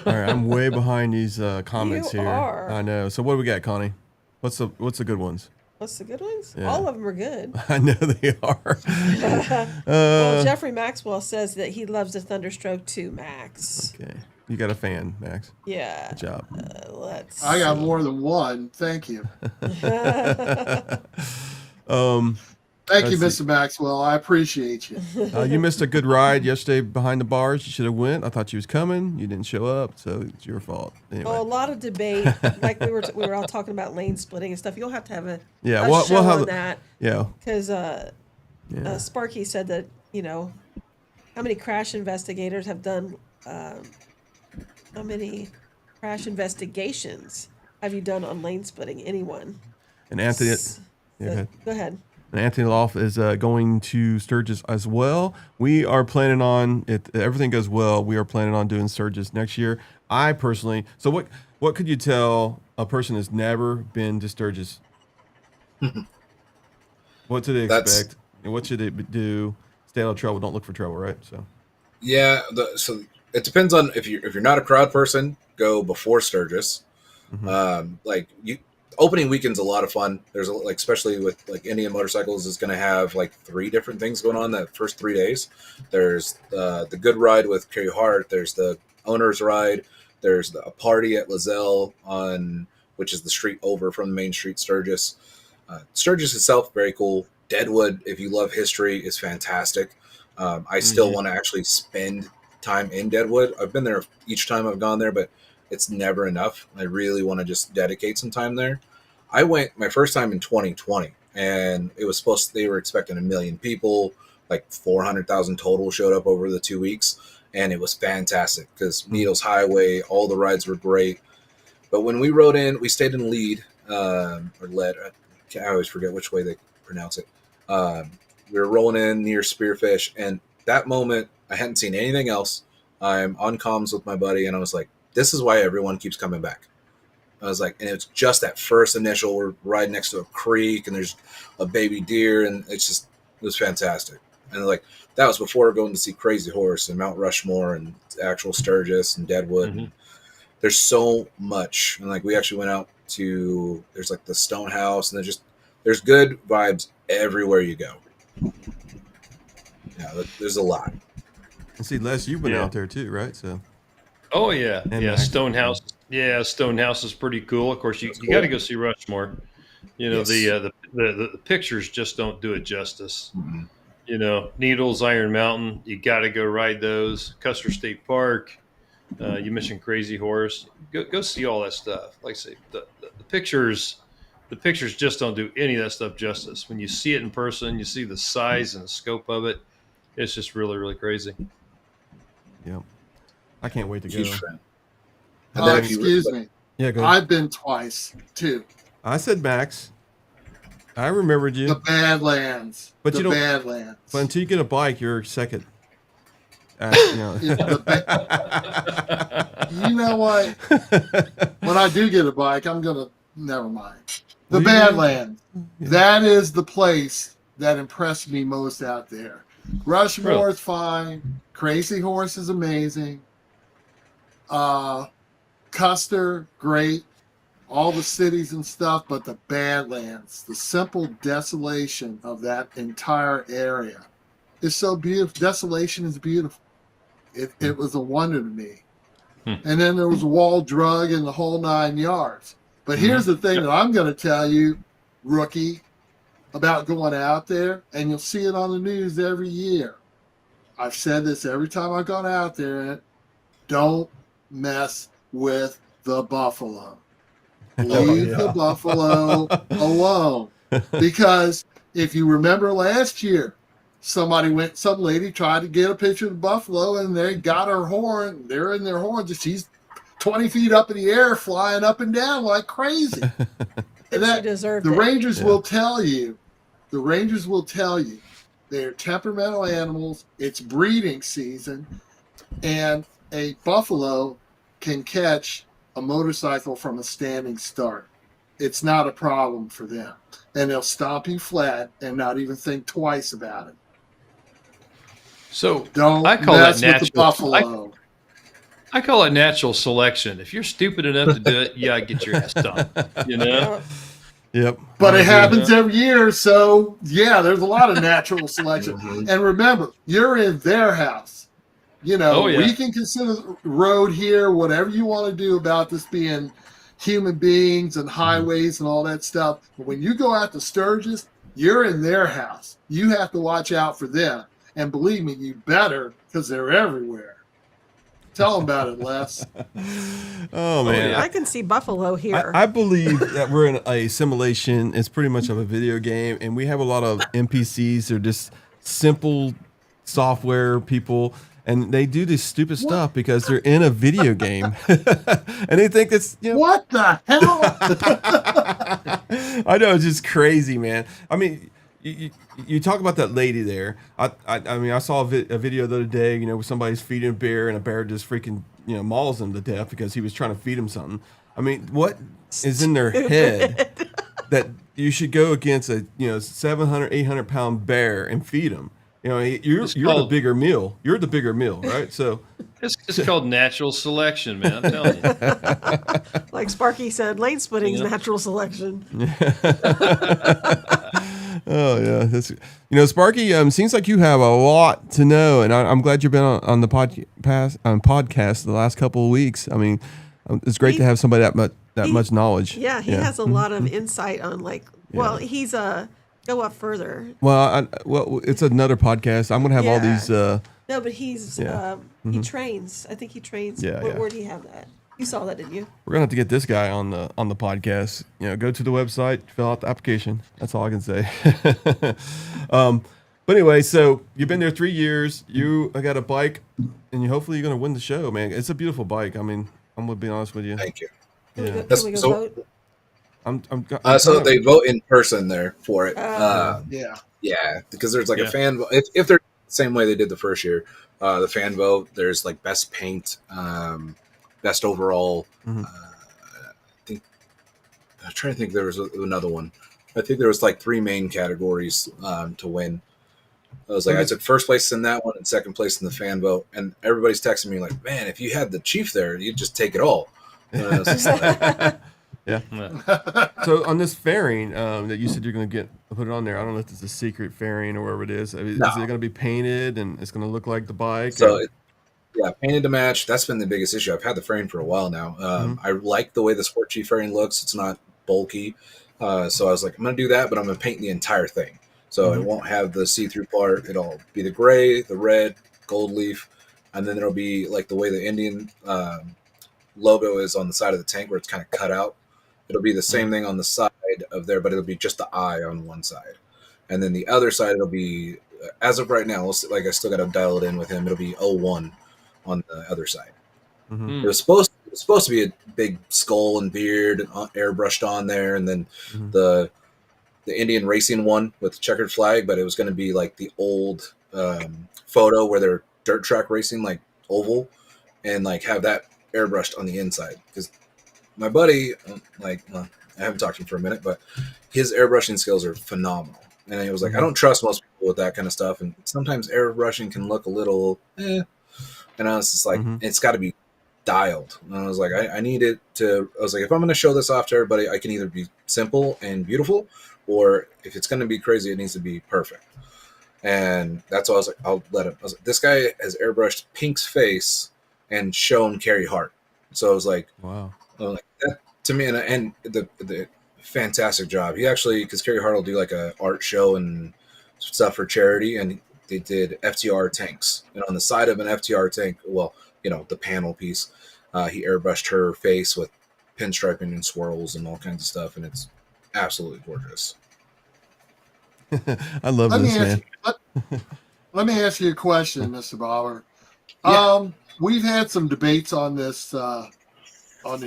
All right. I'm way behind these comments You here. are. I know. So what do we got, Connie? What's the good ones? What's the good ones? Yeah. All of them are good. I know they are. Well, Jeffrey Maxwell says that he loves the Thunderstroke too, Max. Okay. You got a fan, Max. Yeah. Good job. Let's. I got see. more than one. Thank you. Let's Thank you, see. Mr. Maxwell. I appreciate you. You missed a good ride yesterday behind the bars. You should have went. I thought you was coming. You didn't show up, so it's your fault. Anyway. Oh, a lot of debate. Like we were all talking about lane splitting and stuff. You'll have to have a Yeah, a we'll show have on a- that Yeah. because Yeah. Sparky said that how many crash investigators have done how many crash investigations have you done on lane splitting? Anyone? And Anthony. Yeah, go ahead. Go ahead. And Anthony Loff is going to Sturgis as well. We are planning on, if everything goes well, we are planning on doing Sturgis next year. I personally, so what could you tell a person who's never been to Sturgis? What do they expect? And what should they do? Stay out of trouble. Don't look for trouble, right? So. Yeah. So it depends on if you're not a crowd person, go before Sturgis. Like opening weekend's a lot of fun. There's like, especially with like Indian Motorcycles is going to have like 3 different things going on that first 3 days. There's the good ride with Kerry Hart. There's the owner's ride. There's a party at Lizelle which is the street over from the main street, Sturgis. Sturgis itself, very cool. Deadwood, if you love history, is fantastic. I still want to actually spend time in Deadwood. I've been there each time I've gone there, but it's never enough. I really want to just dedicate some time there. I went my first time in 2020, and it was they were expecting 1 million people, like 400,000 total showed up over the 2 weeks, and it was fantastic because Needles Highway, all the rides were great. But when we rode in, we stayed in lead, or led. I always forget which way they pronounce it. We were rolling in near Spearfish, and that moment, I hadn't seen anything else. I'm on comms with my buddy, and I was like, this is why everyone keeps coming back. I was like, and it's just that first initial, we're riding next to a creek, and there's a baby deer, and it was fantastic. And like, that was before going to see Crazy Horse and Mount Rushmore and actual Sturgis and Deadwood. Mm-hmm. And there's so much. And like, we actually went out to, there's like the Stone House, and there's good vibes everywhere you go. Yeah, there's a lot. And see, Les, you've been out there too, right? So. Oh yeah, And yeah. Max. Stonehouse. Yeah, Stonehouse is pretty cool. Of course, you got to go see Rushmore. Yes. The pictures just don't do it justice. Mm-hmm. Needles, Iron Mountain. You got to go ride those. Custer State Park. You mentioned Crazy Horse. Go see all that stuff. Like I say, the pictures. The pictures just don't do any of that stuff justice. When you see it in person, you see the size and the scope of it. It's just really, really crazy. Yep. I can't wait to go. Huge fan. And then Excuse me. Yeah, go ahead. I've been twice too. I said Max. I remembered you. The Badlands. But the you don't- Badlands. But until you get a bike, you're second. You know what? When I do get a bike, I'm gonna. Never mind. The Well, Badlands. Yeah. That is the place that impressed me most out there. Rushmore is fine. Crazy Horse is amazing. Custer, great. all the cities and stuff, but the Badlands, the simple desolation of that entire area is so beautiful. Desolation is beautiful. It was a wonder to me. And then there was Wall Drug and the whole 9 yards. But here's the thing that I'm going to tell you, rookie, about going out there, and you'll see it on the news every year. I've said this every time I've gone out there. Don't mess with the buffalo. Leave the buffalo alone. Because if you remember last year, some lady tried to get a picture of the buffalo, and they got her horn. They're in their horns, and she's 20 feet up in the air, flying up and down like crazy. And that, deserved the it. Rangers will tell you, they're temperamental animals. It's breeding season, and a buffalo can catch a motorcycle from a standing start. It's not a problem for them. And they'll stomp you flat and not even think twice about it. So Don't I call mess that with the natural. buffalo. I call it natural selection. If you're stupid enough to do it, you gotta get your ass done. You know? Yep. But it happens every year, so yeah, there's a lot of natural selection. And remember, you're in their house. You know, we can consider the road here, whatever you want to do about this being human beings and highways and all that stuff. But when you go out to Sturgis, you're in their house. You have to watch out for them. And believe me, you better, because they're everywhere. Tell them about it, Les. Oh, man. I can see buffalo here. I believe that we're in a simulation. It's pretty much of a video game, and we have a lot of NPCs. They're just simple software people, and they do this stupid stuff because they're in a video game, and they think it's, you know. What the hell? I know, it's just crazy, man. I mean, you talk about that lady there. I mean, I saw a video the other day, you know, where somebody's feeding a bear, and a bear just freaking, you know, mauls him to death because he was trying to feed him something. I mean, what is in their head that you should go against a, you know, 700, 800 pound bear and feed him? You know, you're the bigger meal. You're the bigger meal, right? So it's called natural selection, man. I'm telling you. Like Sparky said, lane splitting's natural selection. Oh yeah, that's, you know, Sparky. Seems like you have a lot to know, and I'm glad you've been on the podcast the last couple of weeks. I mean, it's great to have somebody that much knowledge. Yeah, he has a lot of insight on well, he's go up further. Well, it's another podcast. I'm gonna have all these. No, but he's he trains. I think he trains. Where do you have that? You saw that, didn't you? We're gonna have to get this guy on the podcast. You know, go to the website, fill out the application. That's all I can say. But anyway, so you've been there 3 years. You got a bike, and hopefully you're gonna win the show, man. It's a beautiful bike. I mean, I'm gonna be honest with you. Thank you. Can we go vote? So they vote in person there for it. Yeah, because there's like a fan vote. If they're the same way they did the first year, the fan vote. There's like best paint, best overall. I think I'm trying to think. There was another one. I think there was like 3 main categories to win. I was like, I took first place in that one and second place in the fan vote, and everybody's texting me like, "Man, if you had the Chief there, you'd just take it all." And I was just like, yeah. So on this fairing that you said you're going to put it on there, I don't know if it's a secret fairing or wherever it is. Is it going to be painted and it's going to look like the bike? So, painted to match. That's been the biggest issue. I've had the frame for a while now. I like the way the Sport Chief fairing looks. It's not bulky. So I was like, I'm going to do that, but I'm going to paint the entire thing. So it won't have the see-through part. It'll be the gray, the red, gold leaf, and then there'll be like the way the Indian logo is on the side of the tank where it's kind of cut out. It'll be the same thing on the side of there, but it'll be just the eye on one side. And then the other side, it'll be, as of right now, like I still got to dial it in with him, it'll be 01 on the other side. It was supposed to be a big skull and beard and airbrushed on there, and then the Indian racing one with the checkered flag, but it was going to be like the old photo where they're dirt track racing, like oval, and like have that airbrushed on the inside. Because my buddy, I haven't talked to him for a minute, but his airbrushing skills are phenomenal. And it was like, I don't trust most people with that kind of stuff. And sometimes airbrushing can look a little, And I was just like, it's got to be dialed. And I was like, I need it to. I was like, if I'm going to show this off to everybody, I can either be simple and beautiful, or if it's going to be crazy, it needs to be perfect. And that's why I was like, I'll let him. I was like, this guy has airbrushed Pink's face and shown Carrie Hart. So I was like, Wow. that to me, and the fantastic job. He actually, because Carrie Hart will do like a art show and stuff for charity, and they did FTR tanks. And on the side of an FTR tank, well, the panel piece, he airbrushed her face with pinstriping and swirls and all kinds of stuff, and it's absolutely gorgeous. I love this, man. Let me ask you a question, Mr. Bauer. Yeah. We've had some debates on this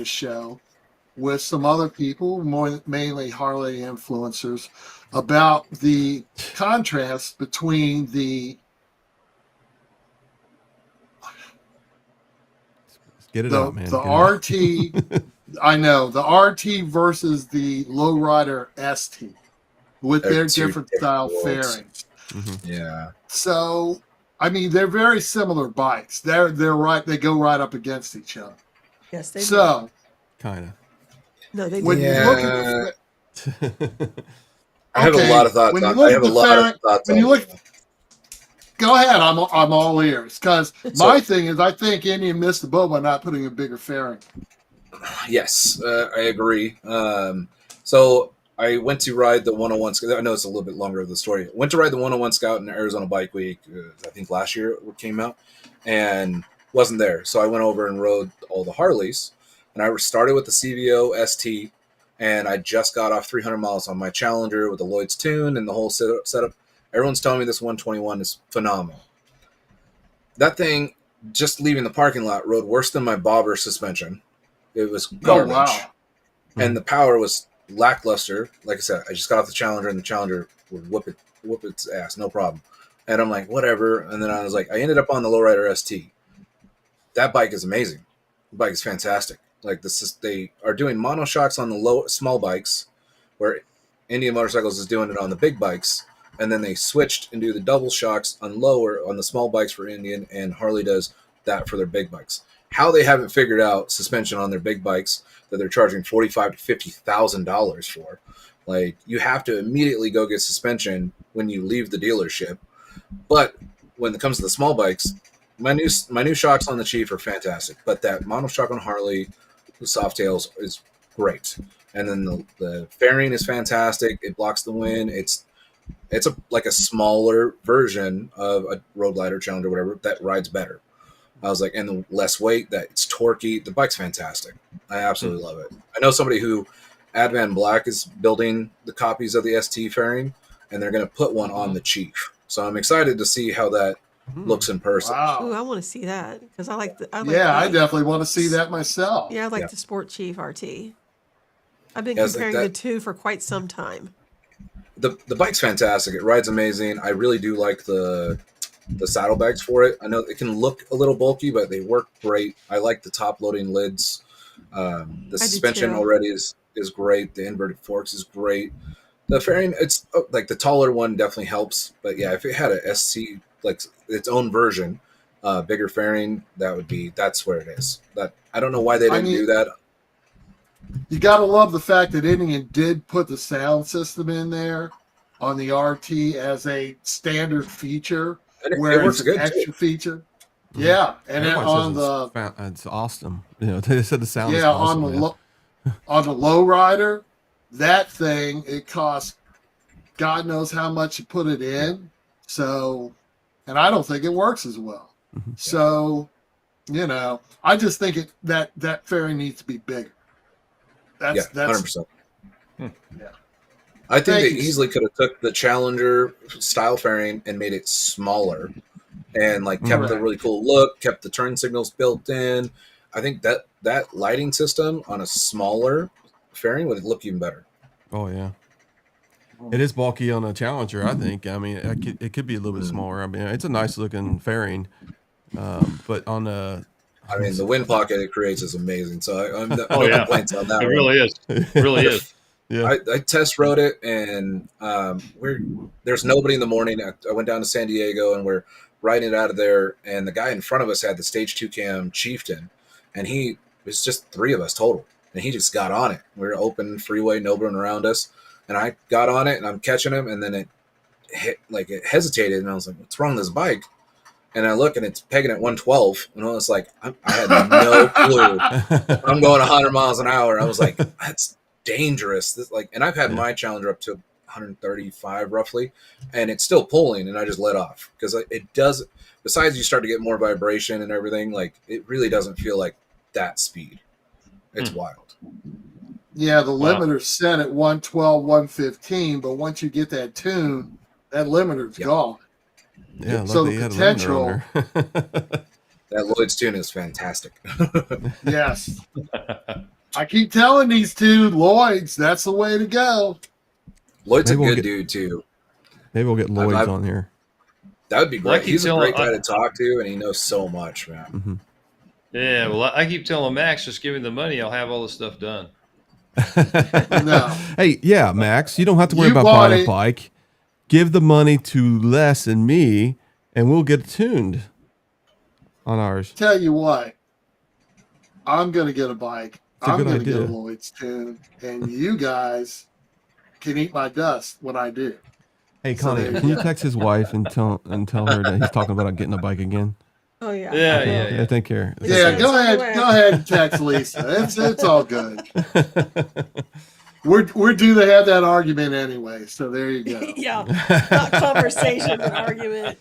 show with some other people, mainly Harley influencers, about the contrast between Get it out, man. the RT. I know the RT versus the Lowrider ST with They're their two different different style worlds. fairings. Yeah. So, I mean, they're very similar bikes. They're right. They go right up against each other. Yes, they do. So, Kind No, they when do. you look at of. I have a lot of thoughts. when you On, look I at have a the lot fairing, of thoughts. when on you look, it. go ahead. I'm all ears because So- my thing is I think Indian missed the boat by not putting a bigger fairing. Yes, I agree. So I went to ride the 101 Scout. I know it's a little bit longer of the story. Went to ride the 101 Scout in Arizona Bike Week. I think last year it came out, and wasn't there. So I went over and rode all the Harleys, and I started with the CVO ST, and I just got off 300 miles on my Challenger with the Lloyd's tune and the whole setup. Everyone's telling me this 121 is phenomenal. That thing, just leaving the parking lot, rode worse than my bobber suspension. It was garbage. Oh wow! And the power was lackluster. Like I said, I just got off the Challenger, and the Challenger would whoop its ass, no problem. And I'm like, whatever. And then I was like, I ended up on the Lowrider ST. That bike is amazing. The bike is fantastic. Like they are doing monoshocks on the small bikes, where Indian Motorcycles is doing it on the big bikes, and then they switched and do the double shocks on the small bikes for Indian, and Harley does that for their big bikes. How they haven't figured out suspension on their big bikes that they're charging $45,000 to $50,000 for. Like, you have to immediately go get suspension when you leave the dealership. But when it comes to the small bikes, my new shocks on the Chief are fantastic. But that monoshock on Harley, the Softails, is great. And then the fairing is fantastic. It blocks the wind. It's like a smaller version of a Road Glider Challenger, whatever, that rides better. I was like, and the less weight, that it's torquey. The bike's fantastic. I absolutely love it. I know somebody who, Advan Black, is building the copies of the ST fairing, and they're going to put one on the Chief. So I'm excited to see how that looks in person. Ooh, Wow! I want to see that because I like the. I definitely want to see that myself. Yeah, I like Yeah. the Sport Chief RT. I've been Yeah, it's like comparing that- the two for quite some time. The bike's fantastic. It rides amazing. I really do like the saddlebags for it. I know it can look a little bulky, but they work great. I like the top loading lids. The suspension too. already is great. The inverted forks is great. The fairing, it's like the taller one definitely helps. But yeah, if it had a SC, like its own version, bigger fairing, that's where it is. That I don't know why they didn't do that. You got to love the fact that Indian did put the sound system in there on the RT as a standard feature, And it where works it's an good, extra too. feature. Yeah, and then Everyone on says the it's awesome. They said the sound is yeah awesome. on the man. on the Lowrider, that thing it costs God knows how much to put it in. So, and I don't think it works as well. So, I just think that fairing needs to be bigger. Yeah, That's 100%. yeah. I think Thank they you. easily could have took the Challenger style fairing and made it smaller, and like kept the Correct. really cool look, kept the turn signals built in. I think that lighting system on a smaller fairing would look even better. Oh yeah, it is bulky on a Challenger. I think. I mean, it could be a little bit smaller. I mean, it's a nice looking fairing, but on a I mean, the wind pocket it creates is amazing. So I'm no Oh yeah, complaints on that. it one. really is. It really is. yeah, I test rode it, and there's nobody in the morning. I went down to San Diego, and we're riding it out of there. And the guy in front of us had the Stage 2 cam Chieftain, and it was just 3 of us total, and he just got on it. We were open freeway, no one around us, and I got on it, and I'm catching him, and then it hesitated, and I was like, "What's wrong with this bike?" And I look, and it's pegging at 112, and I was like, I had no clue. I'm going 100 miles an hour. I was like, that's dangerous. And I've had my Challenger up to 135 roughly, and it's still pulling, and I just let off because it does. Besides, you start to get more vibration and everything. Like, it really doesn't feel like that speed. It's wild. Yeah, the limiter's set at 112, 115, but once you get that tune, that limiter's gone. Yeah, so the potential. That Lloyd's tune is fantastic. Yes. I keep telling these two, Lloyd's, that's the way to go. Lloyd's a good dude, too. Maybe we'll get Lloyd's on here. That would be great. He's a great guy to talk to, and he knows so much, man. Mm-hmm. Yeah, well, I keep telling Max, just give me the money, I'll have all this stuff done. No. Hey, yeah, Max, you don't have to worry about buying a bike. Give the money to Les and me, and we'll get tuned on ours. Tell you what, I'm going to get a bike. I'm going to get a Lloyd's tune, and you guys can eat my dust when I do. Hey, Connie, can you text his wife and tell her that he's talking about getting a bike again? Oh yeah. Yeah. Take care. Yeah, go ahead and text Lisa. It's all good. We're due to have that argument anyway, so there you go. Yeah, not conversation, but argument.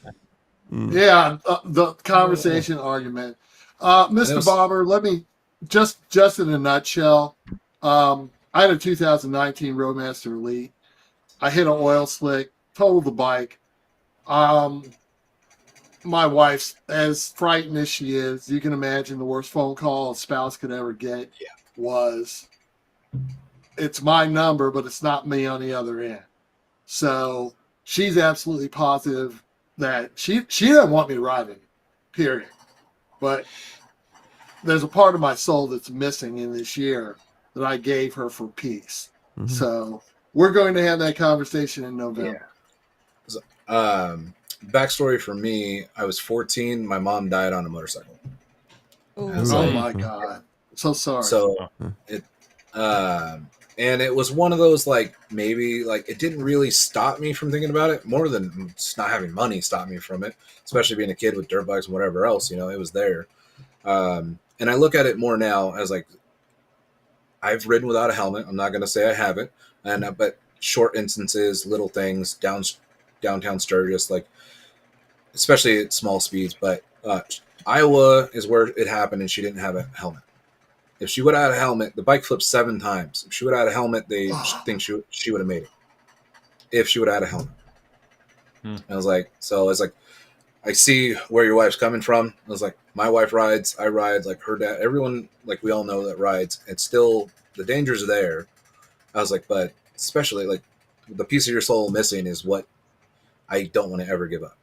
Yeah, the conversation argument. Mr. Bobber, let me just in a nutshell. I had a 2019 Roadmaster Elite. I hit an oil slick, totaled the bike. My wife's as frightened as she is. You can imagine the worst phone call a spouse could ever get was, "It's my number, but it's not me on the other end." So she's absolutely positive that she doesn't want me riding, period. But there's a part of my soul that's missing in this year that I gave her for peace. Mm-hmm. So we're going to have that conversation in November. Yeah. Backstory for me, I was 14. My mom died on a motorcycle. Oh my God. So sorry. So and it was one of those, maybe it didn't really stop me from thinking about it, more than just not having money stopped me from it, especially being a kid with dirt bikes and whatever else, it was there. And I look at it more now as I've ridden without a helmet. I'm not going to say I haven't, but short instances, little things, downtown Sturgis, especially at small speeds. But Iowa is where it happened, and she didn't have a helmet. If she would have had a helmet, the bike flipped 7 times. If she would have had a helmet, they think she would have made it. If she would have had a helmet. I was like, I see where your wife's coming from. I was like, my wife rides, I ride, her dad, everyone, we all know that rides. It's still, the danger's there. I was like, but especially, the piece of your soul missing is what I don't want to ever give up.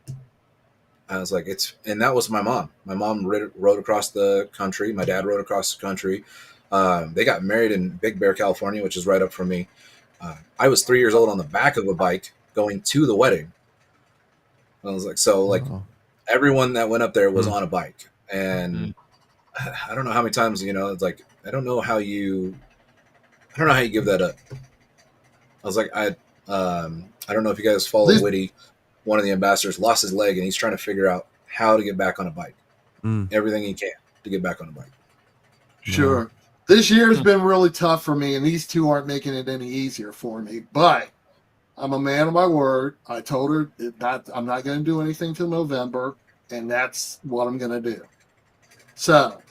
I was like, and that was my mom. My mom rode across the country. My dad rode across the country. They got married in Big Bear, California, which is right up from me. I was 3 years old on the back of a bike going to the wedding. I was like, everyone that went up there was on a bike. And I don't know how many times, it's I don't know how you give that up. I was like, I don't know if you guys follow Whitty. One of the ambassadors lost his leg, and he's trying to figure out how to get back on a bike. Everything he can to get back on a bike. Sure. This year has been really tough for me, and these two aren't making it any easier for me. But I'm a man of my word. I told her that I'm not going to do anything till November, and that's what I'm going to do. So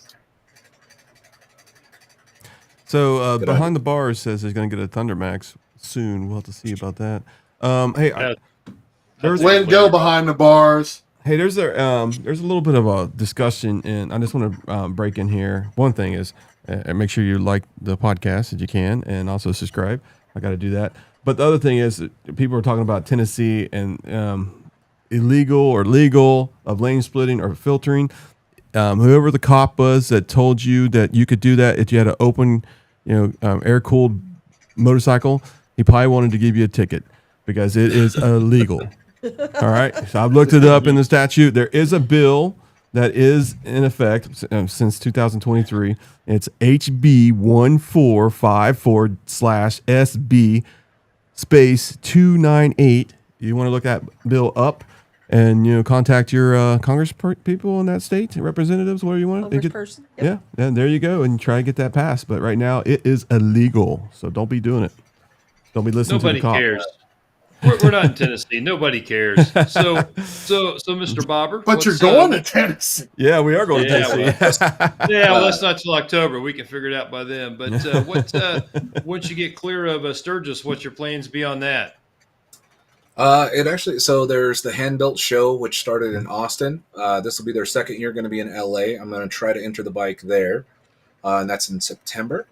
Behind the Bars says he's going to get a Thunder Max soon. We'll have to see about that. Hey, way to go, Behind the Bars. Hey, there's a little bit of a discussion, and I just want to break in here. One thing is, make sure you like the podcast if you can, and also subscribe. I got to do that. But the other thing is, people are talking about Tennessee and illegal or legal of lane splitting or filtering. Whoever the cop was that told you that you could do that if you had an open, air-cooled motorcycle, he probably wanted to give you a ticket because it is illegal. All right. So I've looked it up in the statute. There is a bill that is in effect since 2023. It's HB 1454/SB space 298. You want to look that bill up and contact your Congress people in that state, representatives, whatever you want. Congressperson. Yep. Yeah, and there you go, and try to get that passed. But right now it is illegal, so don't be doing it. Don't be listening Nobody to the cop. cares. We're not in Tennessee. Nobody cares. So, Mr. Bobber. But you're going to Tennessee. Yeah, we are going to Yeah, Tennessee. well, that's not till October. We can figure it out by then. But once you get clear of Sturgis, what's your plans beyond that? So there's the Hand-Built Show, which started in Austin. This will be their second year, going to be in LA. I'm going to try to enter the bike there, and that's in September.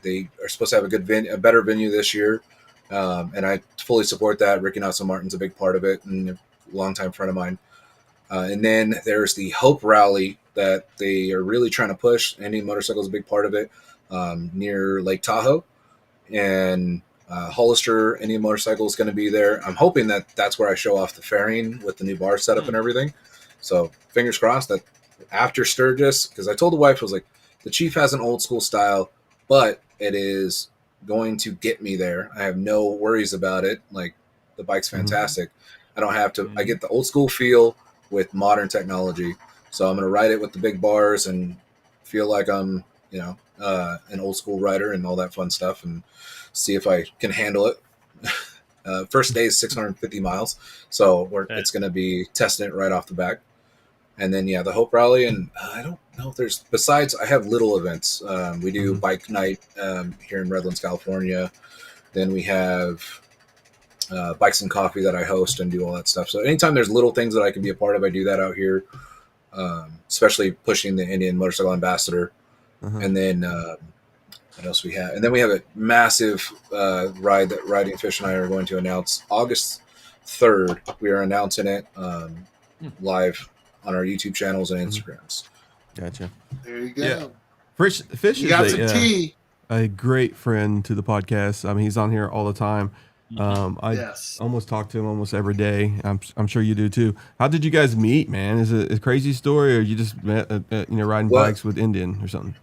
They are supposed to have a better venue this year, and I fully support that. Ricky Nelson Martin's a big part of it, and a longtime friend of mine. And then there's the Hope Rally that they are really trying to push. Indian Motorcycle is a big part of it, near Lake Tahoe, and Hollister Indian Motorcycle is going to be there. I'm hoping that that's where I show off the fairing with the new bar setup and everything. So fingers crossed that after Sturgis, because I told the wife, I was like, the Chief has an old school style, but it is going to get me there. I have no worries about it. Like, the bike's fantastic. I don't have to. I get the old school feel with modern technology. So I'm going to ride it with the big bars and feel like I'm, an old school rider and all that fun stuff, and see if I can handle it. First day is 650 miles. So it's going to be testing it right off the back. And then, the Hope Rally. And I don't know if there's, besides, I have little events. We do bike night here in Redlands, California. Then we have Bikes and Coffee that I host and do all that stuff. So anytime there's little things that I can be a part of, I do that out here, especially pushing the Indian Motorcycle Ambassador. And then what else we have? And then we have a massive ride that Riding Fish and I are going to announce August 3rd. We are announcing it live on our YouTube channels and Instagrams. Gotcha. There you go. Yeah. Fish You got is some tea. a great friend to the podcast. I mean, he's on here all the time. I almost talk to him almost every day. I'm sure you do too. How did you guys meet, man? Is it a crazy story, or you just met, riding bikes with Indian or something?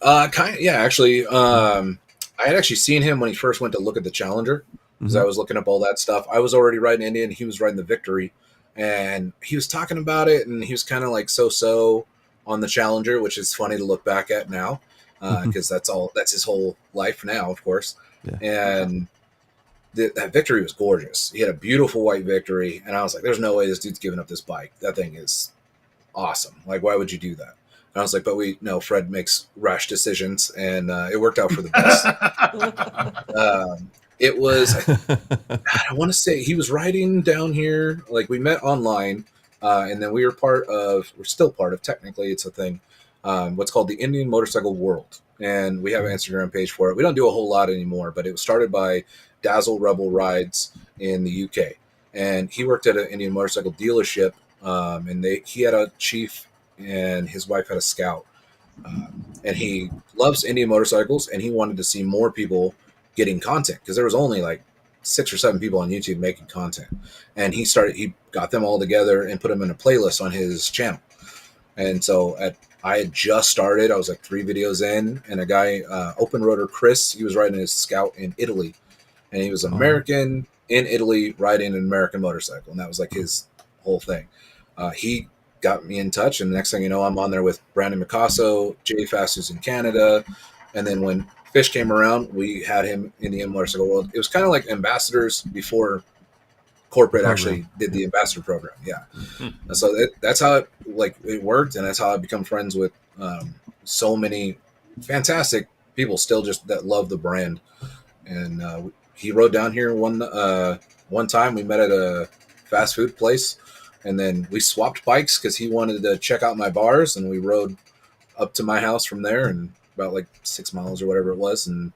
Actually, I had actually seen him when he first went to look at the Challenger, because I was looking up all that stuff. I was already riding Indian. He was riding the Victory, and he was talking about it, and he was kind of like so on the Challenger, which is funny to look back at now, because that's his whole life now, of course. Yeah. And that Victory was gorgeous. He had a beautiful white Victory, and I was like, there's no way this dude's giving up this bike. That thing is awesome. Like, why would you do that? And I was like, but Fred makes rash decisions, and it worked out for the best. It was, I want to say, he was riding down here. Like, we met online, and then we're still part of, technically, it's a thing, what's called the Indian Motorcycle World. And we have an Instagram page for it. We don't do a whole lot anymore, but it was started by Dazzle Rebel Rides in the UK. And he worked at an Indian motorcycle dealership, and he had a Chief, and his wife had a Scout, and he loves Indian motorcycles, and he wanted to see more people getting content, because there was only like 6 or 7 people on YouTube making content, and he got them all together and put them in a playlist on his channel. And so I had just started. I was like 3 videos in, and a guy, Open Roader Chris, he was riding his Scout in Italy, and he was American in Italy riding an American motorcycle, and that was like his whole thing. He got me in touch, and the next thing you know, I'm on there with Brandon Micasso, Jay Fast, who's in Canada, and then when Fish came around, we had him in the motorcycle world. It was kind of like ambassadors before corporate actually did the ambassador program. Yeah. And so that's how it worked, and that's how I become friends with so many fantastic people still just that love the brand. And he rode down here one time. We met at a fast food place, and then we swapped bikes because he wanted to check out my bars, and we rode up to my house from there, and about like 6 miles or whatever it was, and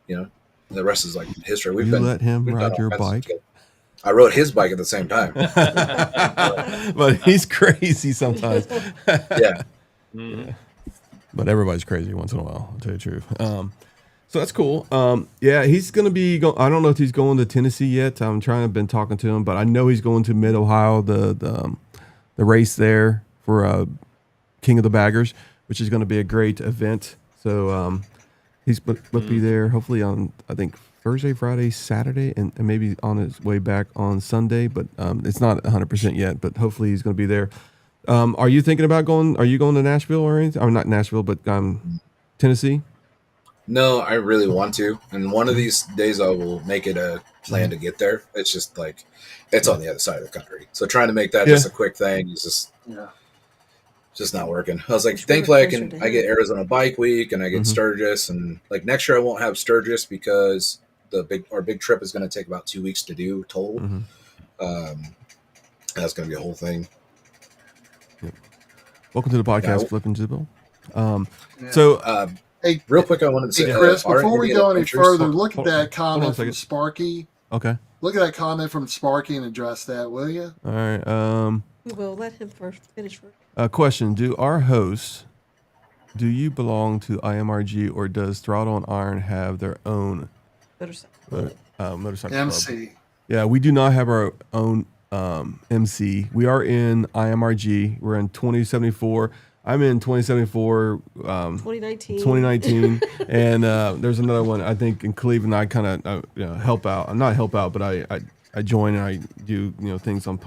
the rest is like history. Let him ride your bike? I rode his bike at the same time. But he's crazy sometimes. Yeah. Yeah. But everybody's crazy once in a while, I'll tell you the truth. So that's cool. He's going to be I don't know if he's going to Tennessee yet. I've been talking to him, but I know he's going to Mid-Ohio, the race there for King of the Baggers, which is going to be a great event. So he's going to be there hopefully on, I think, Thursday, Friday, Saturday, and maybe on his way back on Sunday. But it's not 100% yet, but hopefully he's going to be there. Are you thinking about going? Are you going to Nashville or anything? Or not Nashville, but Tennessee? No, I really want to. And one of these days I will make it a plan to get there. It's just like, it's on the other side of the country. So trying to make that just a quick thing is just not working. I was like, thankfully I get Arizona Bike Week and I get Sturgis, and like next year I won't have Sturgis because our big trip is going to take about 2 weeks to do total. That's going to be a whole thing. Welcome to the podcast, Flipping Zibo. So, hey, real quick, I wanted to say, Chris, before we go any further, look at that hold on comment a from second. Sparky. Okay. Look at that comment from Sparky and address that, will you? All right. We'll let him finish first. Question: do our hosts, do you belong to IMRG, or does Throttle and Iron have their own motorcycle MC. club? Yeah, we do not have our own MC. We are in IMRG. We're in 2074. I'm in 2074. 2019. And there's another one, I think, in Cleveland. I kind of help out. I'm not help out, but I join and I do things on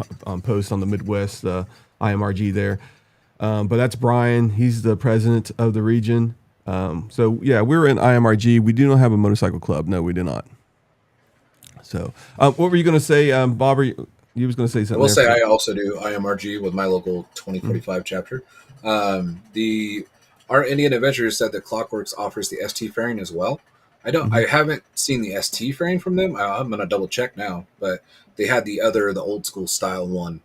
posts on the Midwest IMRG there. But that's Brian. He's the president of the region. So yeah, we're in IMRG. We do not have a motorcycle club. No, we do not. So what were you going to say, Bob? You was going to say something. I will say I also do IMRG with my local 2045 chapter. Our Indian Adventures said that Clockworks offers the ST fairing as well. I haven't seen the ST fairing from them. I'm going to double check now, but they had the old school style one.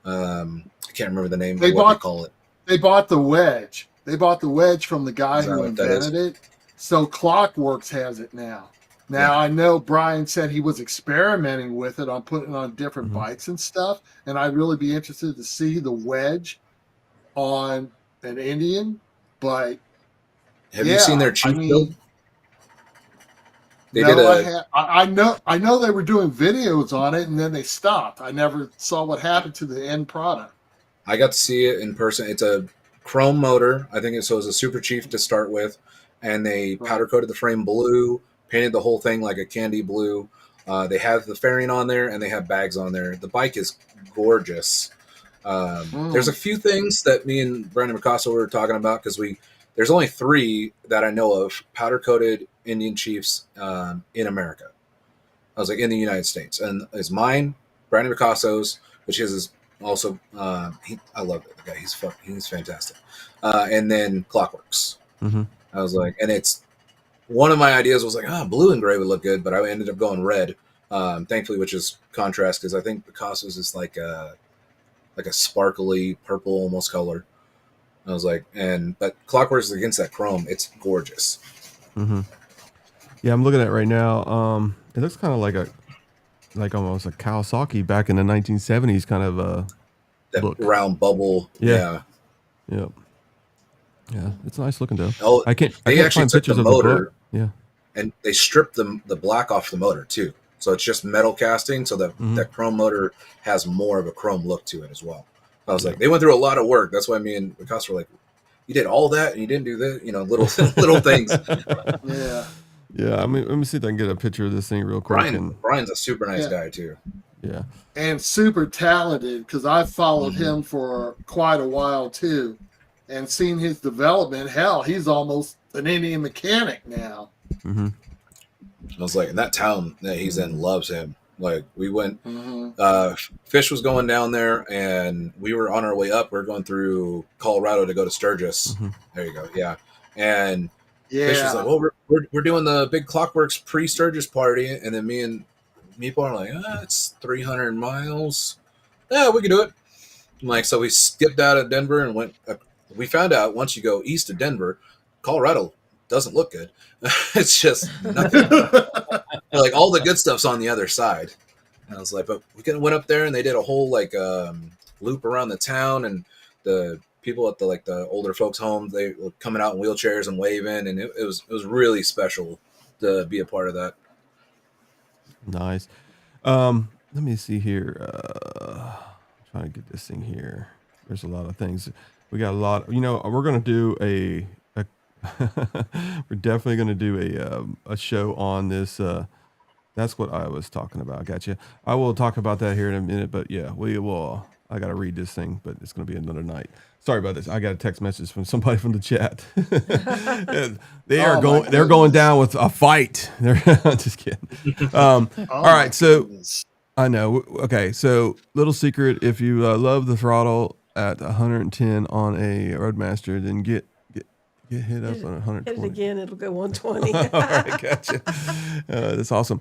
I can't remember the name of what they call it. They bought the wedge. They bought the wedge from the guy who invented it. So Clockworks has it now. Now, I know Brian said he was experimenting with it on putting it on different bikes and stuff, and I'd really be interested to see the wedge on an Indian. But have you seen their cheap build? I know they were doing videos on it, and then they stopped. I never saw what happened to the end product. I got to see it in person. It's a chrome motor. I think it was a Super Chief to start with, and they powder coated the frame blue. Painted the whole thing like a candy blue. They have the fairing on there, and they have bags on there. The bike is gorgeous. There's a few things that me and Brandon Picasso were talking about because there's only 3 that I know of powder-coated Indian Chiefs in America. I was like, in the United States. And it's mine, Brandon Picasso's, which is also, I love it. The guy, he's fantastic. And then Clockworks. I was like, and it's, one of my ideas was like, blue and gray would look good, but I ended up going red, thankfully, which is contrast because I think Picasso's is like a sparkly purple almost color. I was like, but Clockworks is against that chrome. It's gorgeous. Yeah, I'm looking at it right now. It looks kind of like almost a Kawasaki back in the 1970s kind of that look. Round bubble. Yeah. Yep. Yeah, it's nice looking though. Oh, I can't actually find took pictures the of motor, the book. Yeah, and they stripped the black off the motor too, so it's just metal casting. So that chrome motor has more of a chrome look to it as well. I was like, they went through a lot of work. That's why me and Picasso were like, you did all that and you didn't do this, little things. Yeah. I mean, let me see if I can get a picture of this thing real quick. Brian's a super nice guy too. Yeah, and super talented because I've followed him for quite a while too. And seen his development. Hell, he's almost an Indian mechanic now. I was like, and that town that he's in loves him. Like, we went, Fish was going down there, and we were on our way up. We are going through Colorado to go to Sturgis. There you go. Yeah. And Fish was like, well, we're doing the big Clockworks pre-Sturgis party. And then me and Meeple are like, it's 300 miles. Yeah, we can do it. I'm like, so we skipped out of Denver and went. We found out once you go east of Denver, Colorado doesn't look good. It's just nothing. Like all the good stuff's on the other side. And I was like, but we went up there and they did a whole loop around the town, and the people at the older folks' home, they were coming out in wheelchairs and waving, and it was really special to be a part of that. Nice. Let me see here. Trying to get this thing here. there's a lot of things. We got a lot. We're gonna do a we're definitely gonna do a show on this. That's what I was talking about. Gotcha. I will talk about that here in a minute, but yeah, we will. I got to read this thing, but it's going to be another night. Sorry about this. I got a text message from somebody from the chat. They're going down with a fight. They're just kidding. All right. So I know. Okay. So little secret, if you love the throttle at 110 on a Roadmaster, then get hit up on 120. Hit it again, it'll go 120. All right, gotcha. That's awesome.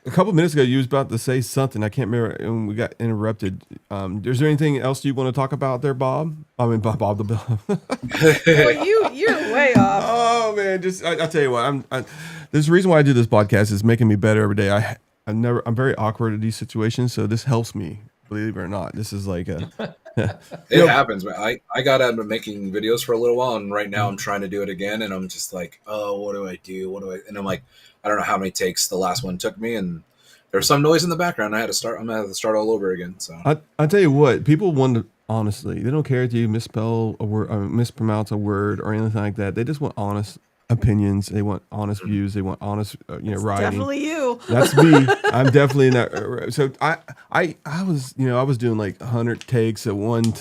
A couple of minutes ago, you was about to say something. I can't remember, and we got interrupted. Is there anything else you want to talk about there, Bob? I mean, Bob the Bill. Well, you're way off. Oh man, I tell you what, there's a reason why I do this podcast is making me better every day. I'm very awkward at these situations, so this helps me. Believe it or not, this is like a. It happens, man. I got out of making videos for a little while, and right now I'm trying to do it again, and I'm just like, oh, what do I do? And I'm like, I don't know how many takes the last one took me, and there was some noise in the background. I'm gonna have to start all over again. So I tell you what, people want to honestly. They don't care if you misspell a word, or mispronounce a word, or anything like that. They just want honest opinions. They want honest views. They want honest, writing. Definitely you. That's me. I'm definitely not. So I was doing like 100 takes at one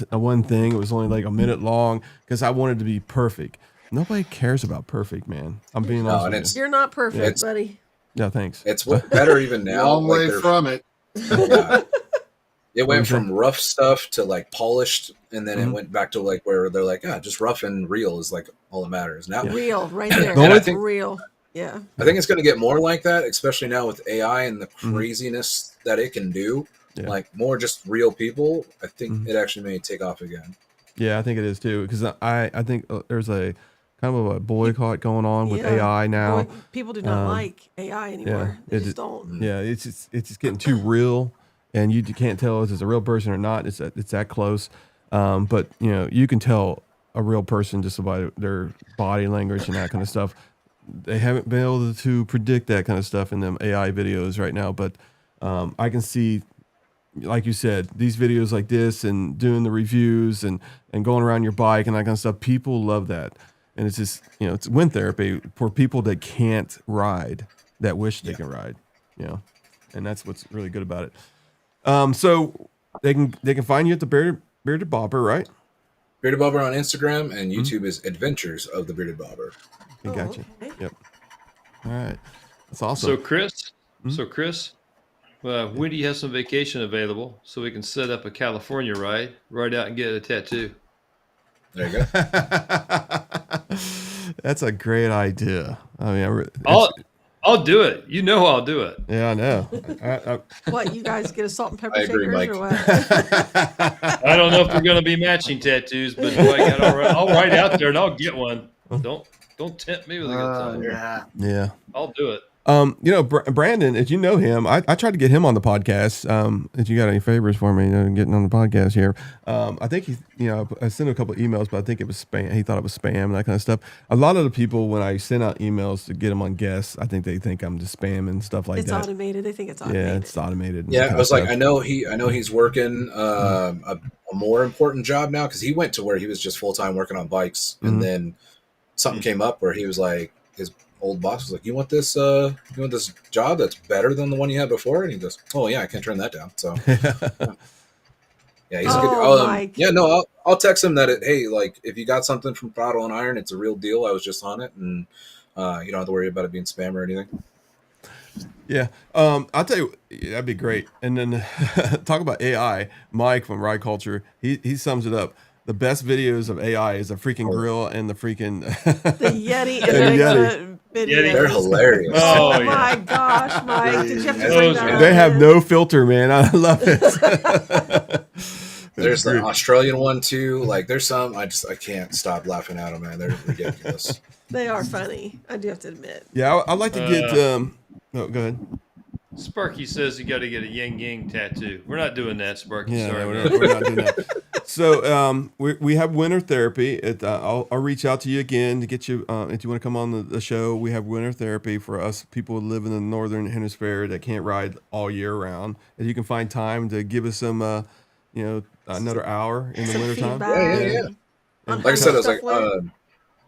thing. It was only like a minute long because I wanted to be perfect. Nobody cares about perfect, man. I'm being honest with you. You're not perfect, buddy. Yeah, thanks. It's better even now. Long way from it. Yeah. It went from rough stuff to like polished, and then it went back to like where they're like, just rough and real is like all that matters now. Real, right there. And I think real. Yeah. I think it's going to get more like that, especially now with AI and the craziness that it can do. Yeah. Like more just real people. I think it actually may take off again. Yeah, I think it is too, because I think there's a kind of a boycott going on with AI now. People do not like AI anymore. They just don't. Yeah, it's just getting too real. And you can't tell if it's a real person or not. It's that close. But, you can tell a real person just by their body language and that kind of stuff. They haven't been able to predict that kind of stuff in them AI videos right now. But I can see, like you said, these videos like this and doing the reviews and going around your bike and that kind of stuff. People love that. And it's just, it's wind therapy for people that can't ride, that wish they can ride, and that's what's really good about it. So they can find you at the Bearded Bobber, right? Bearded Bobber on Instagram, and YouTube is Adventures of the Bearded Bobber. I got you. Okay. Yep. All right, that's awesome. So Chris, when do you have some vacation available so we can set up a California ride out and get a tattoo? There you go. That's a great idea. I mean, I'll do it. I'll do it. Yeah, I know. What, you guys get a salt and pepper agree, shakers Mike. or what? I don't know if they're going to be matching tattoos, but I'll ride out there and I'll get one. Don't tempt me with a good time. Yeah. I'll do it. Brandon, as you know him, I tried to get him on the podcast. If you got any favors for me, getting on the podcast here. I think I sent him a couple of emails, but I think it was spam. He thought it was spam and that kind of stuff. A lot of the people, when I send out emails to get them on guests, I think they think I'm just spam and stuff like that. It's automated. They think it's automated. Yeah, it's automated. Yeah, I was like, I know he's working a more important job now, because he went to where he was just full time working on bikes, and then something came up where he was like, his old boss was like, you want this job that's better than the one you had before? And he goes, oh yeah, I can't turn that down. So yeah, he's a good Mike. yeah, no, I'll text him that hey, like, if you got something from Throttle and Iron, it's a real deal. I was just on it, and you don't have to worry about it being spam or anything. Yeah. I'll tell you, that'd be great. And then talk about AI. Mike from Ride Culture, he sums it up. The best videos of AI is the freaking grill and the freaking the Yeti and And the videos. They're hilarious. Oh my gosh, Mike! Did you have to bring that? They have no filter, man. I love it. There's the Australian one too. Like, there's some I can't stop laughing at them, man. They're ridiculous. They are funny. I do have to admit. Yeah, I'd like to get. No, go ahead. Sparky says you got to get a yin yang tattoo. We're not doing that, Sparky. Yeah, Sorry, no, we're not doing that. So we have winter therapy. I'll reach out to you again to get you if you want to come on the show. We have winter therapy for us people who live in the northern hemisphere that can't ride all year round. And you can find time to give us some another hour in the Some wintertime. feedback. Yeah. On Like I how said, I was stuff like, went.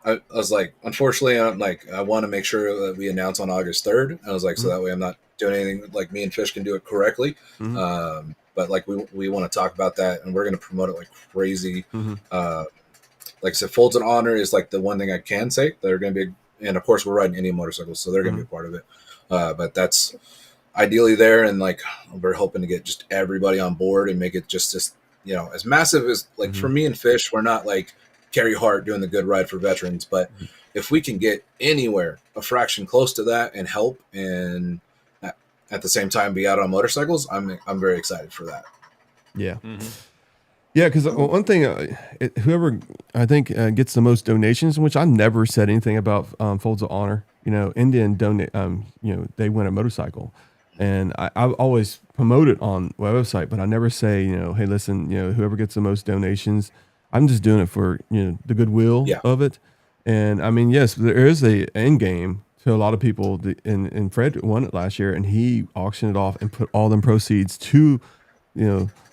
I was like, unfortunately, I'm like, I want to make sure that we announce on August 3rd. I was like, so that way I'm not doing anything like me and Fish can do it correctly. Mhm. But like, we want to talk about that, and we're going to promote it like crazy. Mhm. Like I said, Folds of Honor is like the one thing I can say. They're going to be, and of course, we're riding Indian motorcycles, so they're going to be a part of it. But that's ideally there, and like, we're hoping to get just everybody on board and make it just as massive as like for me and Fish. We're not like Carrie Hart doing the good ride for veterans, but if we can get anywhere a fraction close to that and help, and at the same time be out on motorcycles, I'm very excited for that. Yeah. Yeah, because one thing, whoever I think gets the most donations, which I never said anything about Folds of Honor. Indian donate. They win a motorcycle, and I always promote it on my website, but I never say, hey, listen, whoever gets the most donations, I'm just doing it for the goodwill of it. And I mean, yes, there is a end game to a lot of people. And Fred won it last year, and he auctioned it off and put all them proceeds to,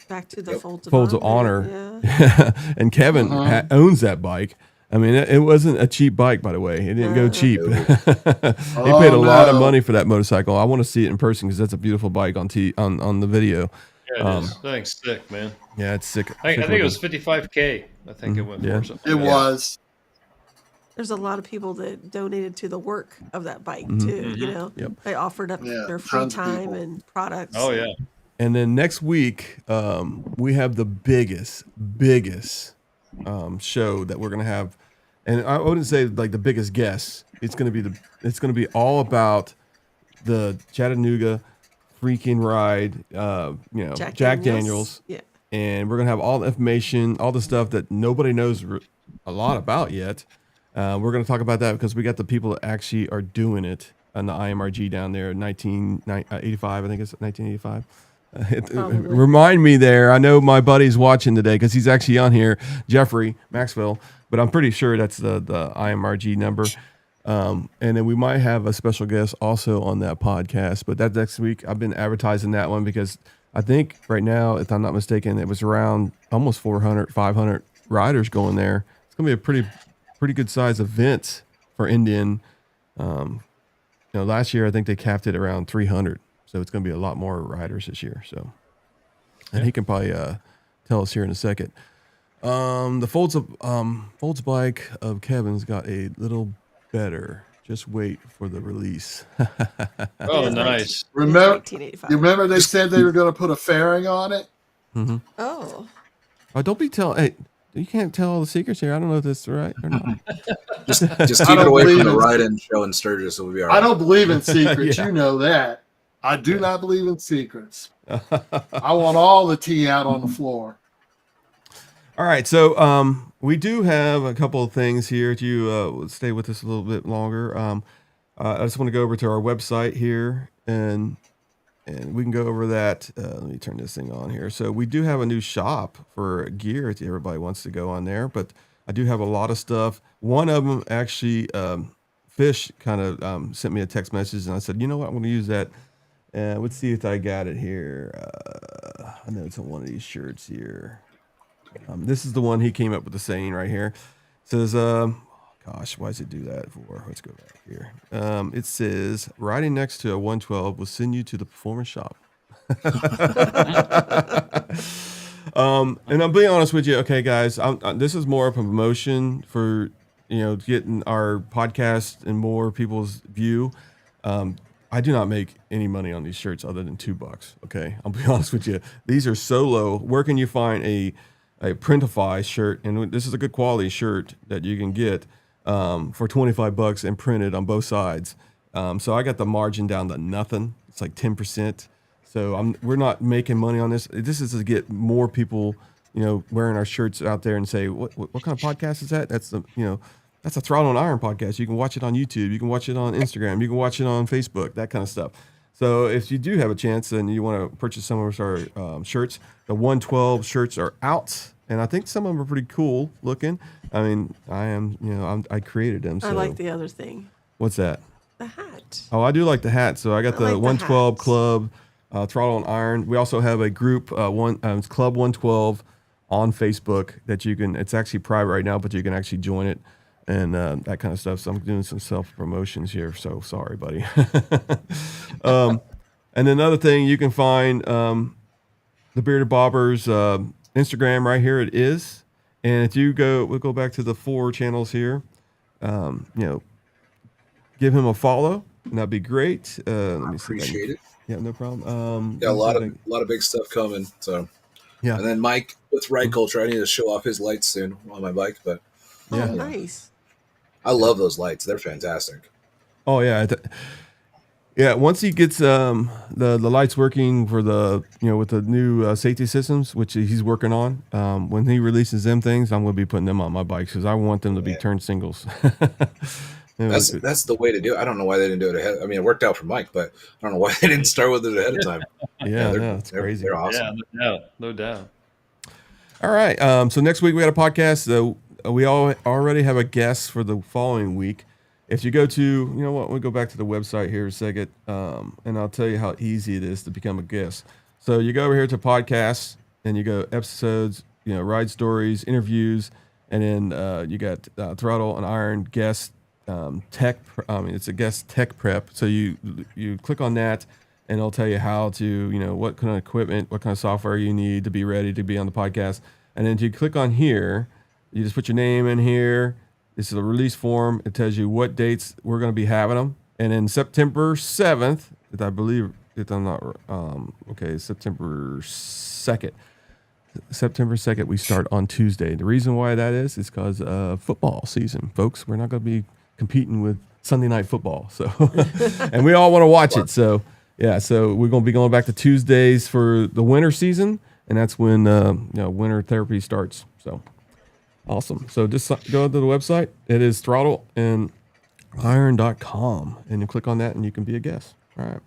Back to the Folds of Honor. Yeah. And Kevin owns that bike. I mean, it wasn't a cheap bike, by the way. It didn't go cheap. He paid a lot of money for that motorcycle. I want to see it in person because that's a beautiful bike on the video. Yeah, it is. Thanks, sick, man. Yeah, it's sick. I think it was $55K. I think it went for something. It was. There's a lot of people that donated to the work of that bike too. Yep. They offered up their free tons of time people. and products. Oh yeah. And then next week, we have the biggest show that we're gonna have, and I wouldn't say like the biggest guest. It's gonna be all about the Chattanooga freaking ride. Jack Daniels. Yeah. And we're gonna have all the information, all the stuff that nobody knows a lot about yet. We're gonna talk about that because we got the people that actually are doing it on the IMRG down there, 1985. I think it's 1985. Remind me there. I know my buddy's watching today because he's actually on here, Jeffrey Maxwell, but I'm pretty sure that's the IMRG number. And then we might have a special guest also on that podcast, but that's next week. I've been advertising that one because I think right now, if I'm not mistaken, it was around almost 400, 500 riders going there. It's going to be a pretty good size event for Indian. Last year, I think they capped it around 300. So it's going to be a lot more riders this year. So, and he can probably tell us here in a second. The Folds bike of Kevin's got a little better. Just wait for the release. Oh, nice. Remember, 1985. you remember they said they were going to put a fairing on it? Mm-hmm. Oh. Don't be telling. Hey, you can't tell all the secrets here. I don't know if this is right or not. Just keep it away from the ride-in show in Sturgis. It will be all right. I don't believe in secrets. Yeah. You know that. I do not believe in secrets. I want all the tea out on the floor. All right, so we do have a couple of things here to stay with us a little bit longer. I just want to go over to our website here, and we can go over that. Let me turn this thing on here. So we do have a new shop for gear if everybody wants to go on there, but I do have a lot of stuff. One of them actually, Fish kind of sent me a text message, and I said, you know what, I'm going to use that. Let's see if I got it here. I know it's on one of these shirts here. This is the one he came up with the saying right here. It says, gosh, why does it do that for? Let's go back here. It says, riding next to a 112 will send you to the performance shop. And I'm being honest with you. Okay, guys, this is more of a promotion for, getting our podcast and more people's view. I do not make any money on these shirts other than $2. Okay, I'll be honest with you. These are so low. Where can you find a Printify shirt? And this is a good quality shirt that you can get for $25 and printed on both sides. So I got the margin down to nothing. It's like 10%. So we're not making money on this. This is to get more people, wearing our shirts out there and say, what kind of podcast is that? That's a Throttle and Iron podcast. You can watch it on YouTube. You can watch it on Instagram. You can watch it on Facebook, that kind of stuff. So if you do have a chance and you want to purchase some of our shirts, the 112 shirts are out. And I think some of them are pretty cool looking. I mean, I created them. So. I like the other thing. What's that? The hat. Oh, I do like the hat. So I got the like the 112 hats. Club, Throttle and Iron. We also have a group, Club 112 on Facebook that you can. It's actually private right now, but you can actually join it and that kind of stuff. So I'm doing some self promotions here. So sorry, buddy. And another thing, you can find the Bearded Bobber's Instagram right here. It is, and if you we'll go back to the 4 channels here. Give him a follow, and that'd be great. Let me see. Appreciate it. Yeah, no problem. Got a lot of big stuff coming. So yeah, and then Mike with Ride Culture. I need to show off his lights soon on my bike, but Oh, nice. I love those lights. They're fantastic. Oh yeah, yeah. Once he gets the lights working for the with the new safety systems, which he's working on, when he releases them things, I'm going to be putting them on my bikes because I want them to be turn singles. That's the way to do it. I don't know why they didn't do it ahead. I mean, it worked out for Mike, but I don't know why they didn't start with it ahead of time. It's crazy. They're awesome. Yeah, no doubt. All right. So next week we got a podcast. We already have a guest for the following week. If you go to, we'll go back to the website here a second, and I'll tell you how easy it is to become a guest. So you go over here to podcasts, and you go episodes, ride stories, interviews, and then you got Throttle and Iron guest tech. It's a guest tech prep. So you click on that, and it'll tell you how to, what kind of equipment, what kind of software you need to be ready to be on the podcast. And then if you click on here, you just put your name in here. This is a release form. It tells you what dates we're going to be having them. And then September 7th, I believe, if I'm not, September 2nd. September 2nd, we start on Tuesday. The reason why that is because football season, folks. We're not going to be competing with Sunday night football. So, and we all want to watch it. So, yeah, so we're going to be going back to Tuesdays for the winter season. And that's when, winter therapy starts. So. Awesome. So just go to the website. It is throttleiron.com, and you click on that, and you can be a guest. All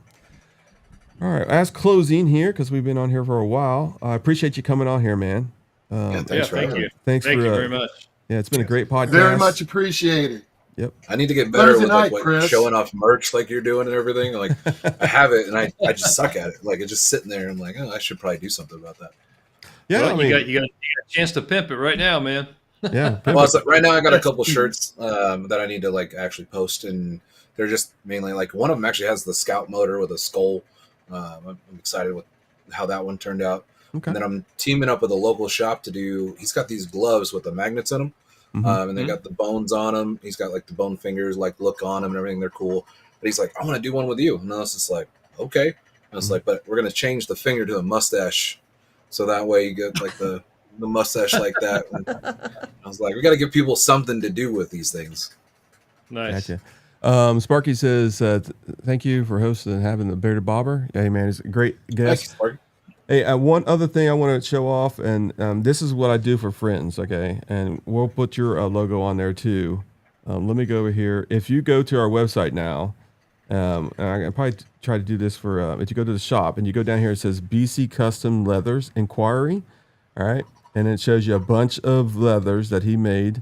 right. As closing here, because we've been on here for a while, I appreciate you coming on here, man. Thank you. Thank you very much. Yeah, it's been a great podcast. Very much appreciated. Yep. I need to get better Thursday with night, showing off merch like you're doing and everything. Like I have it, and I just suck at it. Like it's just sitting there. I'm like, I should probably do something about that. Yeah, well, you got a chance to pimp it right now, man. Yeah. Well, right now I got a couple shirts that I need to actually post, and they're just mainly one of them actually has the Scout motor with a skull. I'm excited with how that one turned out. Okay. And then I'm teaming up with a local shop to do. He's got these gloves with the magnets in them, and they got the bones on them. He's got the bone fingers look on them and everything. They're cool. But he's like, I want to do one with you, and I was just like, okay. I was like, but we're gonna change the finger to a mustache, so that way you get the mustache like that. And I was like, we got to give people something to do with these things. Nice. Gotcha. Sparky says, thank you for hosting and having the Bearded Bobber. Hey, man, he's a great guest. Thank you, Sparky. Hey, one other thing I want to show off, and this is what I do for friends, okay? And we'll put your logo on there too. Let me go over here. If you go to our website now, and I can probably try to do this for, if you go to the shop and you go down here, it says BC Custom Leathers Inquiry, all right? And it shows you a bunch of leathers that he made.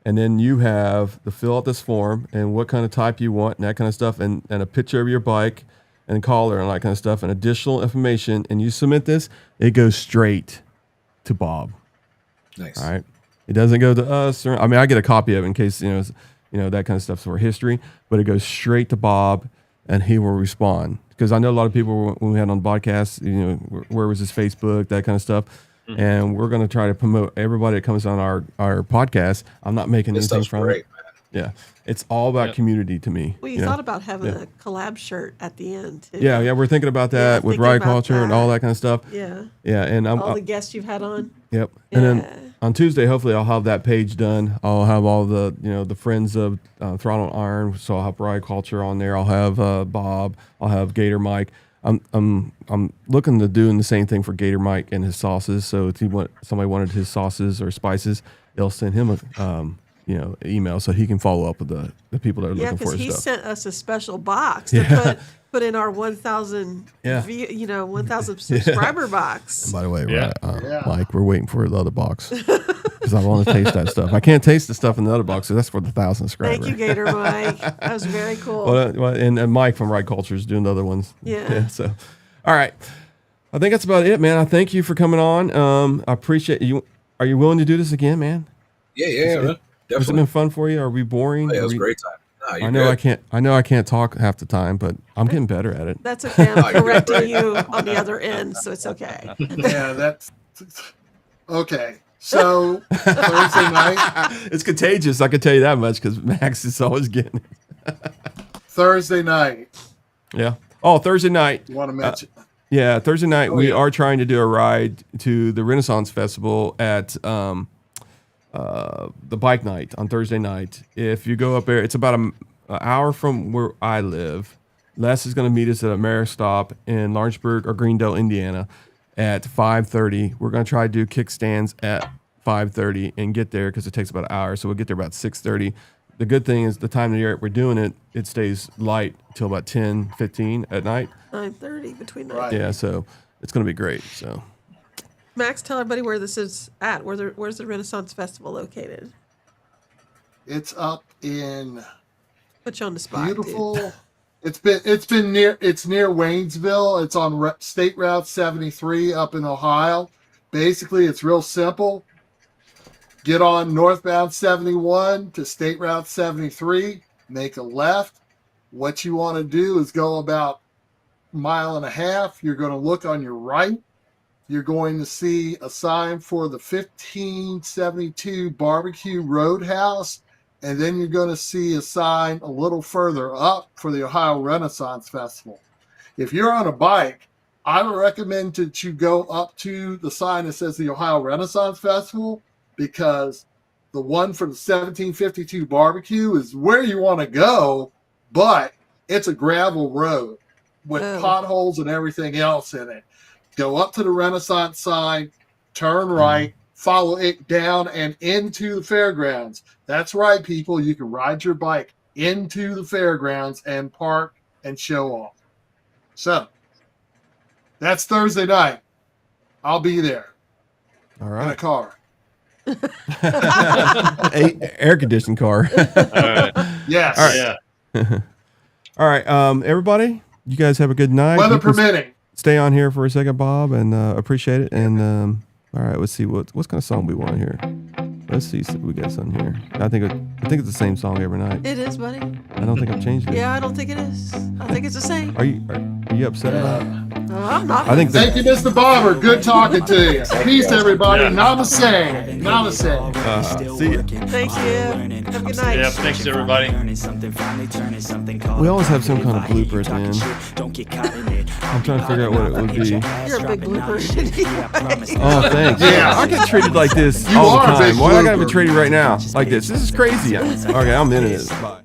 And then you have to fill out this form and what kind of type you want and that kind of stuff, and a picture of your bike and collar and all that kind of stuff and additional information. And you submit this, it goes straight to Bob. Nice. All right. It doesn't go to us. I get a copy of it in case, that kind of stuff's for history, but it goes straight to Bob and he will respond. Because I know a lot of people, when we had on podcasts, where was his Facebook, that kind of stuff. And we're going to try to promote everybody that comes on our podcast. I'm not making anything from it. Yeah. It's all about community to me. Well, you thought about having a collab shirt at the end, too. Yeah, we're thinking about that with Ride Culture and all that kind of stuff. Yeah. Yeah, and all the guests you've had on. Yep. And then on Tuesday, hopefully I'll have that page done. I'll have all the, the friends of Throttle Iron. So I'll have Ride Culture on there. I'll have Bob. I'll have Gator Mike. I'm looking to doing the same thing for Gator Mike and his sauces. So if somebody wanted his sauces or spices, they'll send him a email so he can follow up with the people that are looking for his stuff. Yeah, because he sent us a special box to put in our 1,000 1,000 subscriber box. And by the way, Mike, we're waiting for the other box because I want to taste that stuff. I can't taste the stuff in the other box, so that's for the 1,000 subscribers. Thank you, Gator Mike. That was very cool. Well, and Mike from Ride Culture is doing the other ones. Yeah. So, all right. I think that's about it, man. I thank you for coming on. I appreciate you. Are you willing to do this again, man? Yeah, man. Has it Definitely. been fun for you? Are we boring? Oh, yeah, it Are was a we- great time. No, you're I know good. I know I can't talk half the time, but I'm getting better at it. That's okay. I'm you're correcting you on the other end, so it's okay. Yeah, that's okay. So Thursday night. It's contagious. I can tell you that much because Max is always getting it. Thursday night. Yeah. Oh, Thursday night. You want to mention? Yeah, Thursday night we yeah. are trying to do a ride to the Renaissance Festival at the bike night on Thursday night. If you go up there, it's about an hour from where I live. Les is going to meet us at a Maristop in Lawrenceburg or Greendale, Indiana, at 5:30. We're going to try to do kickstands at 5:30 and get there because it takes about an hour. So we'll get there about 6:30. The good thing is the time of the year we're doing it, it stays light till about 10:15 at night. 9:30 between that. Right. Yeah, so it's going to be great. So Max, tell everybody where this is at. Where's the Renaissance Festival located? It's up in Put you on the spot. dude. beautiful. It's been near. It's near Waynesville. It's on State Route 73 up in Ohio. Basically, it's real simple. Get on northbound 71 to State Route 73. Make a left. What you want to do is go about a mile and a half. You're going to look on your right. You're going to see a sign for the 1572 Barbecue Roadhouse. And then you're going to see a sign a little further up for the Ohio Renaissance Festival. If you're on a bike, I would recommend that you go up to the sign that says the Ohio Renaissance Festival, because the one for the 1752 barbecue is where you want to go, but it's a gravel road with Oh. potholes and everything else in it. Go up to the Renaissance sign, turn right, follow it down and into the fairgrounds. That's right, people. You can ride your bike into the fairgrounds and park and show off. So that's Thursday night. I'll be there all in a right, car. air conditioned car. All right. Yes. All right. Yeah. All right, everybody, you guys have a good night. Weather You can permitting. stay on here for a second, Bob, and appreciate it. And all right, let's see what kind of song we want here. Let's see if we got something here. I think it's the same song every night. It is, buddy. I don't think I've changed it. Yeah, I don't think it is. I think it's the same. Are you upset about it? I'm not. I think Thank you, Mr. Barber. Good talking to you. Peace, everybody. Yeah. Namaste. Namaste. See ya. Thank you. Have a good night. Yeah. Thanks, everybody. We always have some kind of blooper at the end. I'm trying to figure out what it would be. You're a big blooper. anyway. Oh, thanks. Yeah. I get treated like this You all are the a big time. Why do I gotta be blooper. treated right now like this? This is crazy. Okay, I'm into this. Bye.